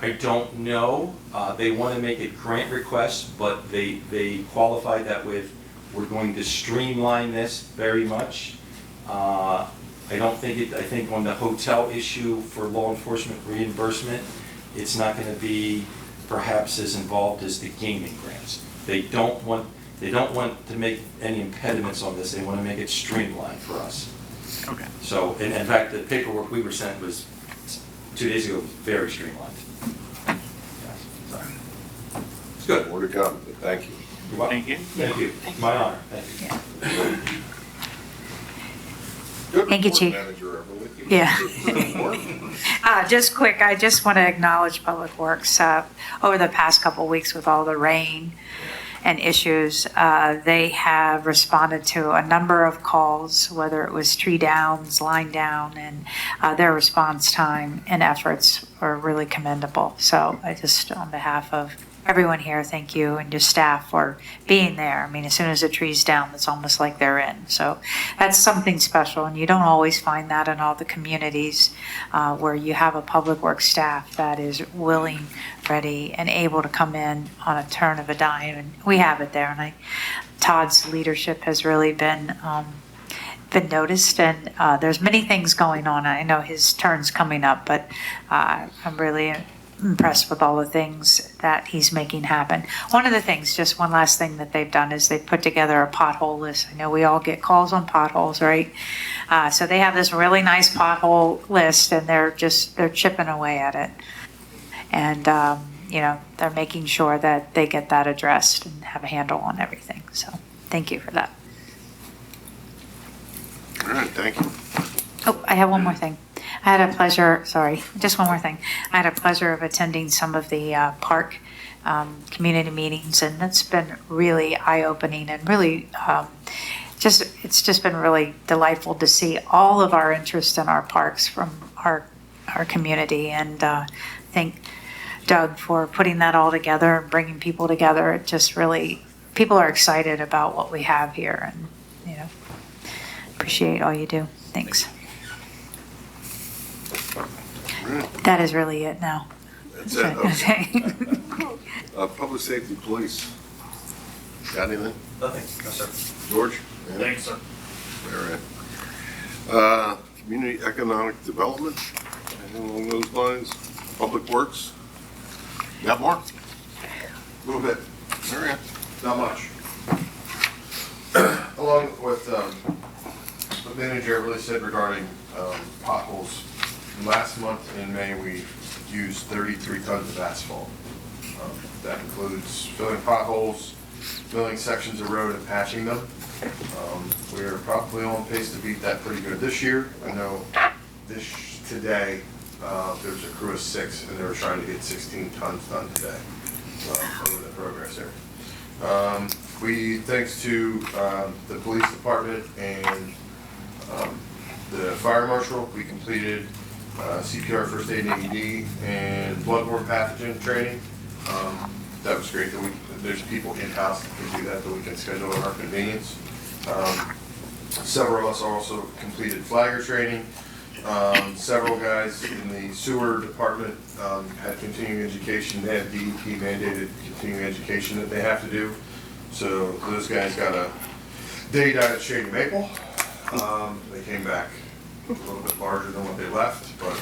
I don't know. They want to make a grant request, but they qualify that with, we're going to streamline this very much. I think on the hotel issue for law enforcement reimbursement, it's not going to be perhaps as involved as the gaming grants. They don't want to make any impediments on this. They want to make it streamlined for us.
Okay.
So, in fact, the paperwork we were sent was 2 days ago, very streamlined. It's good.
More to come, but thank you.
You're welcome.
Thank you.
Thank you. My honor. Thank you.
Good
Thank you,
report,
Chief.
Manager Everly.
Yeah.
Good report.
Just quick, I just want to acknowledge Public Works. Over the past couple of weeks with all the rain and issues, they have responded to a number of calls, whether it was tree downs, line down, and their response time and efforts are really commendable. So I just, on behalf of everyone here, thank you and your staff for being there. I mean, as soon as the tree's down, it's almost like they're in. So that's something special, and you don't always find that in all the communities where you have a public works staff that is willing, ready, and able to come in on a turn of a dime. And we have it there, and Todd's leadership has really been noticed, and there's many things going on. I know his turn's coming up, but I'm really impressed with all the things that he's making happen. One of the things, just one last thing that they've done is they've put together a pothole list. I know we all get calls on potholes, right? So they have this really nice pothole list, and they're chipping away at it. And, they're making sure that they get that addressed and have a handle on everything. So thank you for that.
All right, thank you.
Oh, I have one more thing. I had a pleasure, sorry, just one more thing. I had a pleasure of attending some of the park community meetings, and it's been really eye-opening and really it's just been really delightful to see all of our interest in our parks from our community. And thank Doug for putting that all together and bringing people together. It just really, people are excited about what we have here, and appreciate all you do. Thanks. That is really it now.
That's it. Okay. Public safety, police. Got anything?
Nothing. No, sir.
George? Yeah.
Thanks, sir.
All right. Community economic development, anything along those lines? Public works? Got more? A little bit. All right.
Not much. Along with what Manager really said regarding potholes, last month in May we used 33 tons of asphalt. That includes filling potholes, filling sections of road and patching them. We're probably on pace to beat that pretty good this year. I know today there's a crew of 6 and they were trying to get 16 tons done today. Over the progress there. Thanks to the police department and the fire marshal, we completed CPR, first aid, and AED, and bloodborne pathogen training. That was great that there's people in-house that can do that we can schedule at our convenience. Several of us also completed flagger training. Several guys in the sewer department had continuing education. They have DEP mandated continuing education that they have to do. So those guys got a day down at Shady Maple. They came back a little bit larger than what they left, but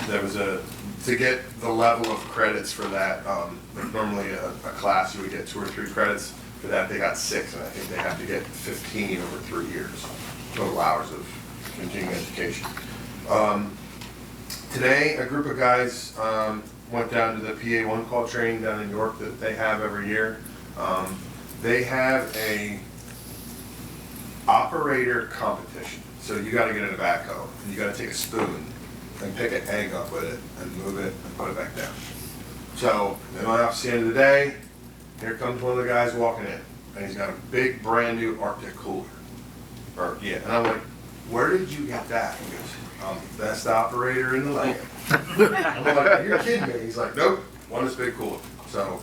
there was to get the level of credits for that, like normally a class you would get 2 or 3 credits. For that they got 6, and I think they have to get 15 over 3 years, total hours of continuing education. Today, a group of guys went down to the PA One Call training down in York that they have every year. They have a operator competition. So you got to get in a backhoe, and you got to take a spoon and pick an egg up with it and move it and put it back down. So in my office at the end of the day, here comes one of the guys walking in, and he's got a big brand new Arctic cooler. And I'm like, where did you get that? He goes, best operator in the land. I'm like, you're kidding me. He's like, nope, won this big cooler. So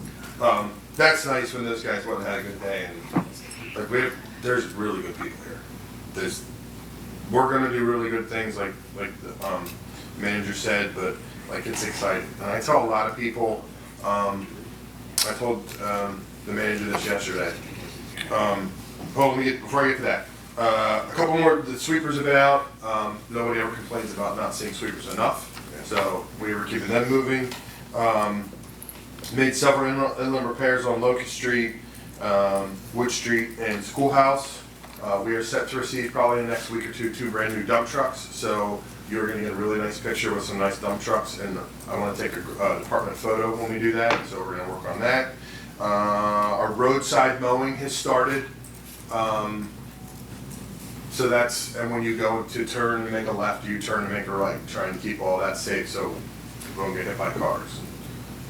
that's nice when those guys went and had a good day. And like there's really good people here. We're gonna do really good things, like the manager said, but like it's exciting. And I tell a lot of people. I told the manager this yesterday. Before I get to that, a couple more. The sweepers have been out. Nobody ever complains about not seeing sweepers enough, so we were keeping them moving. Made several inland repairs on Locust Street, Wood Street, and Schoolhouse. We are set to receive probably in the next week or two 2 brand new dump trucks. So you're going to get a really nice picture with some nice dump trucks, and I want to take a department photo when we do that. So we're going to work on that. Our roadside mowing has started. So that's, and when you go to turn and make a left, you turn and make a right, trying to keep all that safe so people don't get hit by cars.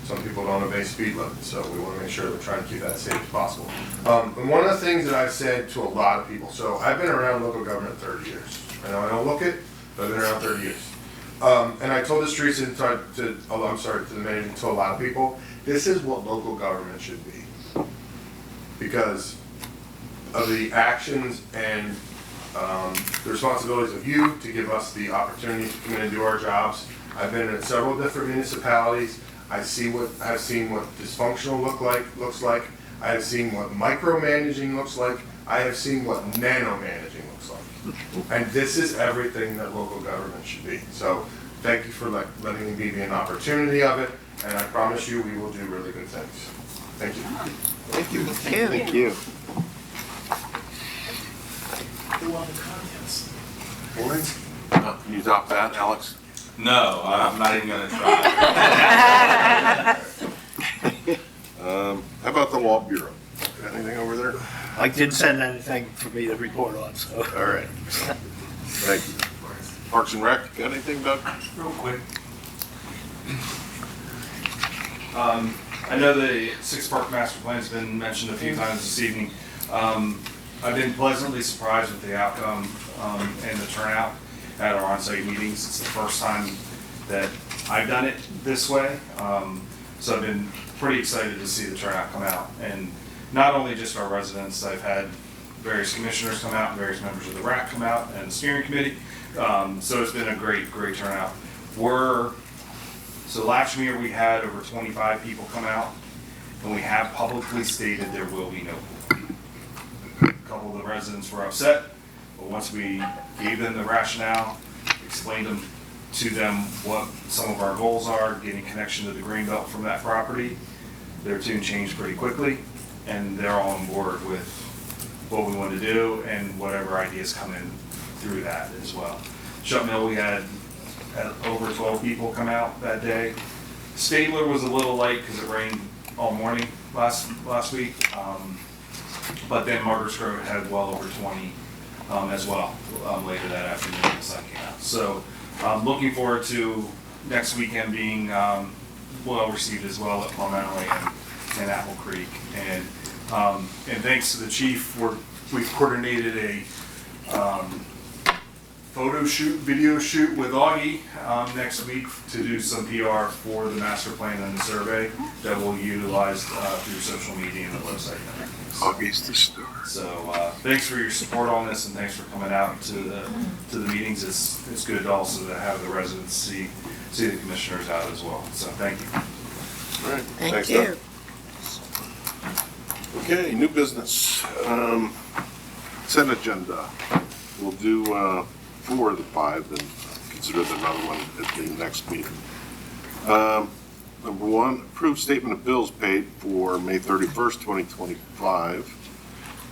Some people don't obey speed limits, so we want to make sure we're trying to keep that as safe as possible. And one of the things that I've said to a lot of people, so I've been around local government 30 years. I know I don't look it, but I've been around 30 years. And I told this recent to the manager, to a lot of people, this is what local government should be. Because of the actions and the responsibilities of you to give us the opportunity to come in and do our jobs. I've been in several different municipalities. I've seen what dysfunctional looks like. I have seen what micromanaging looks like. I have seen what nano-managing looks like. And this is everything that local government should be. So thank you for letting me be an opportunity of it, and I promise you we will do really good things. Thank you.
Thank you.
Thank you.
Can you adopt that, Alex?
No, I'm not even gonna try.
How about the Law Bureau? Got anything over there?
I didn't send anything for me to report on, so.
All right. Thank you. Parks and Rec, got anything, Doug?
Real quick. I know the Six Park Master Plan's been mentioned a few times this evening. I've been pleasantly surprised with the outcome and the turnout at our on-site meetings. It's the first time that I've done it this way. So I've been pretty excited to see the turnout come out. And not only just our residents, I've had various commissioners come out and various members of the RAC come out and the steering committee. So it's been a great turnout. So last year we had over 25 people come out, and we have publicly stated there will be no pool. A couple of the residents were upset, but once we gave them the rationale, explained to them what some of our goals are, getting connection to the green belt from that property, their tune changed pretty quickly, and they're all on board with what we want to do and whatever ideas come in through that as well. Shut Mill, we had over 12 people come out that day. Stabler was a little light because it rained all morning last week, but then Margaret's Grove had well over 20 as well later that afternoon when the sun came out. So looking forward to next weekend being well received as well at Palmetto and Apple Creek. And thanks to the chief, we've coordinated a
photo shoot, video shoot with Augie next week to do some PR for the master plan and the survey that we'll utilize through social media and the website and everything.
Augie's the star.
So thanks for your support on this, and thanks for coming out to the meetings. It's good also to have the residents see the commissioners out as well. So thank you.
All right.
Thank
Thanks,
you.
Doug. Okay, new business. Consent agenda. We'll do 4 of the 5 and consider another one at the next meeting. Number 1, approved statement of bills paid for May 31st, 2025.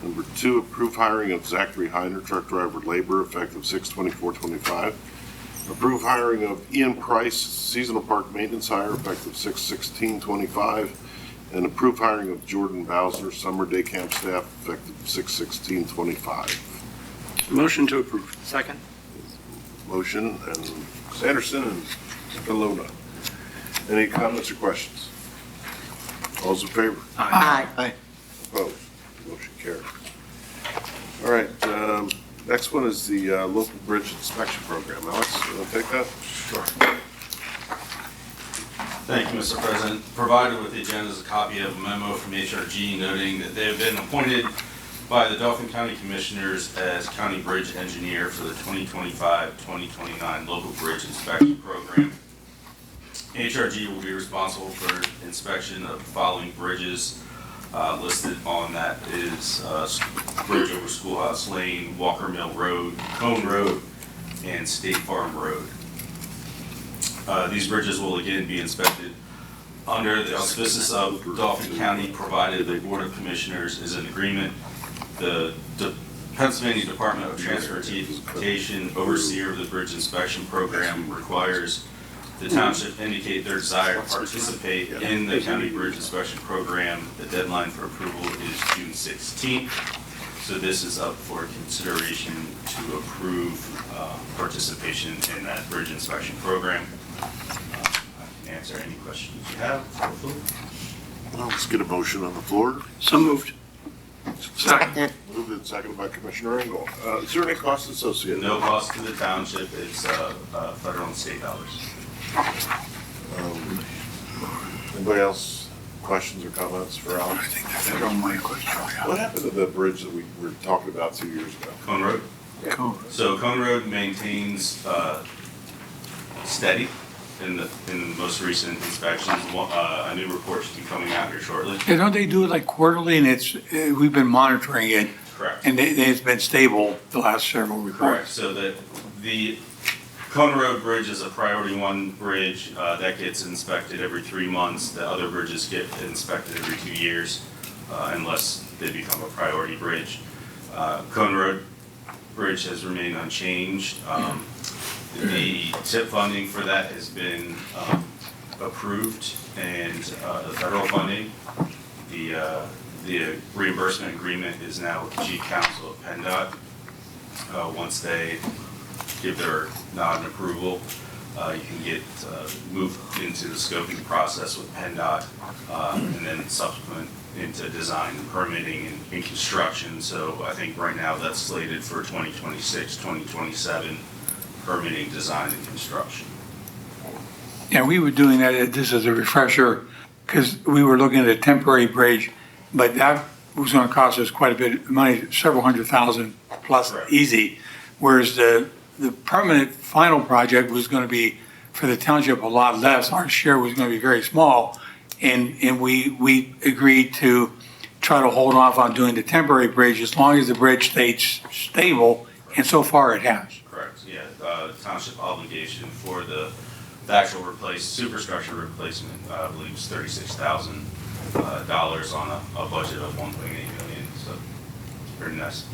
Number 2, approved hiring of Zachary Heiner, truck driver labor, effective 6/24/25. Approved hiring of Ian Price, seasonal park maintenance hire, effective 6/16/25. And approved hiring of Jordan Bowser, summer day camp staff, effective 6/16/25.
Motion to approve. Second.
Motion, and Sanderson and Kelowna. Any comments or questions? All's in favor?
Aye.
Opposed? Motion carried. All right, next one is the local bridge inspection program. Alex, you want to take that? Sure.
Thank you, Mr. President. Provided with the agenda is a copy of a memo from HRG noting that they have been appointed by the Dauphin County Commissioners as County Bridge Engineer for the 2025-2029 Local Bridge Inspection Program. HRG will be responsible for inspection of the following bridges listed on that is Bridge over Schoolhouse Lane, Walker Mill Road, Cone Road, and State Farm Road. These bridges will again be inspected under the auspices of Dauphin County, provided the Board of Commissioners is in agreement. The Pennsylvania Department of Transportation, overseer of the bridge inspection program, requires the township indicate their desire to participate in the county bridge inspection program. The deadline for approval is June 16th. So this is up for consideration to approve participation in that bridge inspection program. I can answer any questions you have.
Well, let's get a motion on the floor.
So moved.
Second.
Moved and seconded by Commissioner Engel. Is there any cost associated?
No cost to the township. It's federal and state dollars.
Anybody else, questions or comments for Alex?
I think that's all my question.
What happened to the bridge that we were talking about 2 years ago?
Cone Road?
Cool.
So Cone Road maintains steady in the most recent inspections. A new report should be coming out here shortly.
Yeah, don't they do it like quarterly, and we've been monitoring it,
Correct.
and it's been stable the last several
Correct.
reports.
So the Cone Road Bridge is a priority 1 bridge that gets inspected every 3 months. The other bridges get inspected every 2 years unless they become a priority bridge. Cone Road Bridge has remained unchanged. The TIP funding for that has been approved, and the federal funding, the reimbursement agreement is now with the Chief Counsel of PennDOT. Once they give their nod and approval, you can get moved into the scoping process with PennDOT, and then subsequent into design and permitting and construction. So I think right now that's slated for 2026, 2027, permitting, design, and construction.
Yeah, we were doing that, this is a refresher, because we were looking at a temporary bridge, but that was gonna cost us quite a bit of money, several $100,000 plus
Correct.
easy. Whereas the permanent final project was gonna be, for the township, a lot less, our share was gonna be very small. And we agreed to try to hold off on doing the temporary bridge as long as the bridge stays stable, and so far it has.
Correct, yeah. Township obligation for the actual superstructure replacement, I believe is $36,000 on a budget of $1.8 million, so it's pretty nice.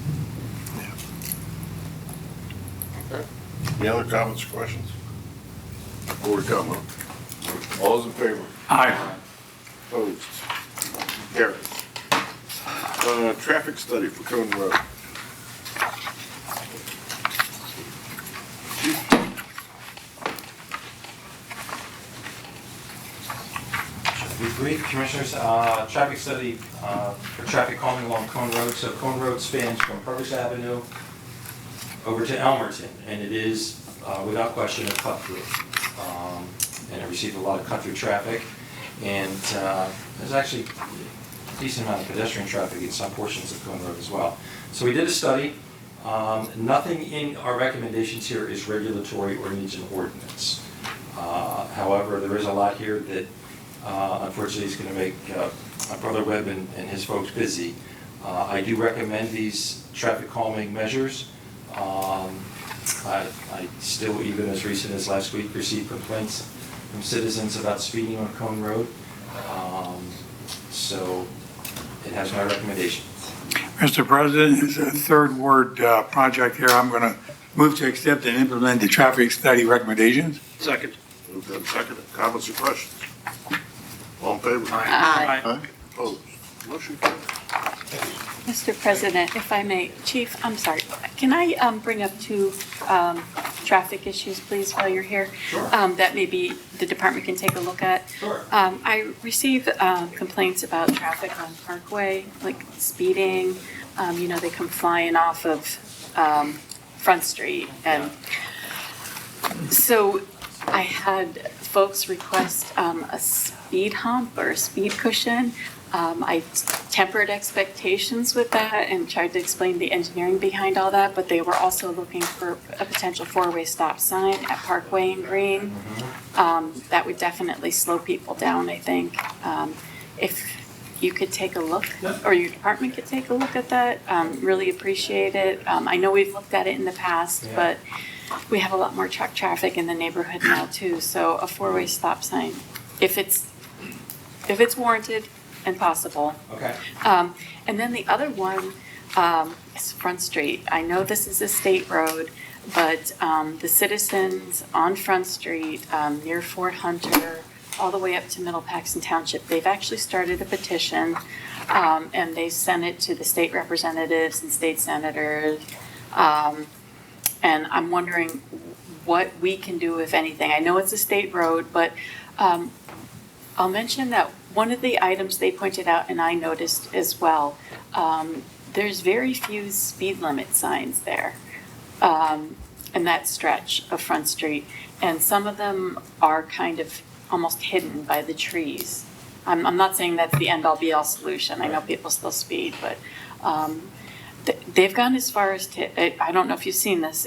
Any other comments or questions? Before we come, all those in favor?
Aye.
Opposed? Carried. Traffic study for Cone Road.
Be brief, Commissioners. Traffic study for traffic calming along Cone Road. So Cone Road spans from Purvis Avenue over to Elmerton, and it is, without question, a cut-through. And it received a lot of cut-through traffic, and there's actually a decent amount of pedestrian traffic in some portions of Cone Road as well. So we did a study. Nothing in our recommendations here is regulatory or needs an ordinance. However, there is a lot here that unfortunately is going to make my brother Webb and his folks busy. I do recommend these traffic calming measures. I still, even as recent as last week, received complaints from citizens about speeding on Cone Road. So it has my recommendation.
Mr. President, it's a third ward project here. I'm going to move to accept and implement the traffic study recommendations.
Second.
Moved and seconded. Comments or questions? All in favor?
Aye.
Aye. Opposed? Motion carries.
Mr. President, if I may, Chief, I'm sorry, can I bring up two traffic issues, please, while you're here?
Sure.
That maybe the department can take a look at?
Sure.
I received complaints about traffic on Parkway, like speeding. They come flying off of Front Street. And so I had folks request a speed hump or a speed cushion. I tempered expectations with that and tried to explain the engineering behind all that, but they were also looking for a potential four-way stop sign at Parkway and Green. That would definitely slow people down, I think. If you could take a look, or your department could take a look at that, really appreciate it. I know we've looked at it in the past, but we have a lot more truck traffic in the neighborhood now too, so a four-way stop sign, if it's warranted and possible.
Okay.
And then the other one is Front Street. I know this is a state road, but the citizens on Front Street near Fort Hunter, all the way up to Middle Paxton Township, they've actually started a petition, and they sent it to the state representatives and state senators. And I'm wondering what we can do, if anything. I know it's a state road, but I'll mention that one of the items they pointed out, and I noticed as well, there's very few speed limit signs there in that stretch of Front Street. And some of them are kind of almost hidden by the trees. I'm not saying that's the end-all be-all solution. I know people still speed, but they've gone as far as to, I don't know if you've seen this,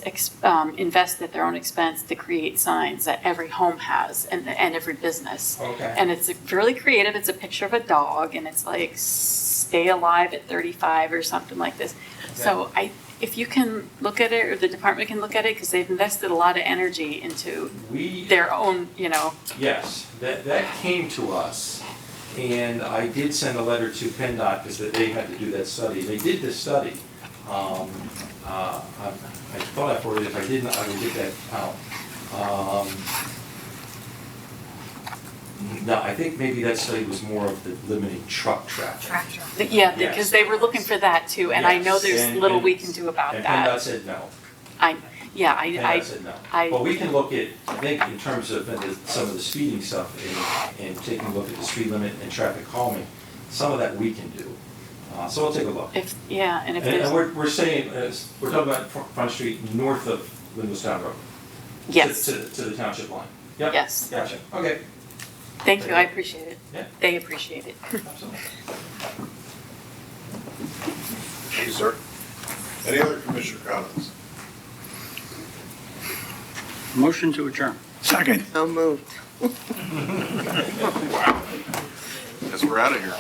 invest at their own expense to create signs that every home has and every business.
Okay.
And it's really creative. It's a picture of a dog and it's like, stay alive at 35 or something like this. So if you can look at it, or the department can look at it, because they've invested a lot of energy into their own,
Yes, that came to us, and I did send a letter to PennDOT because they had to do that study. They did this study. I thought I forwarded it. If I didn't, I would get that out. No, I think maybe that study was more of the limiting truck traffic.
Yeah, because they were looking for that too, and I know
Yes,
there's
and-
little
and-
we can do about
And
that.
PennDOT said no. PennDOT said no. But we can look at, I think, in terms of some of the speeding stuff and taking a look at the speed limit and traffic calming, some of that we can do. So we'll take a look. And we're saying, we're talking about Front Street north of Lindleystown Road.
Yes.
To the township line. Yep.
Yes.
Gotcha, okay.
Thank you, I appreciate it.
Yeah.
They appreciate it.
Absolutely.
Thank you, sir. Any other commissioner comments?
Motion to adjourn.
Second.
So moved.
Wow. Guess we're out of here.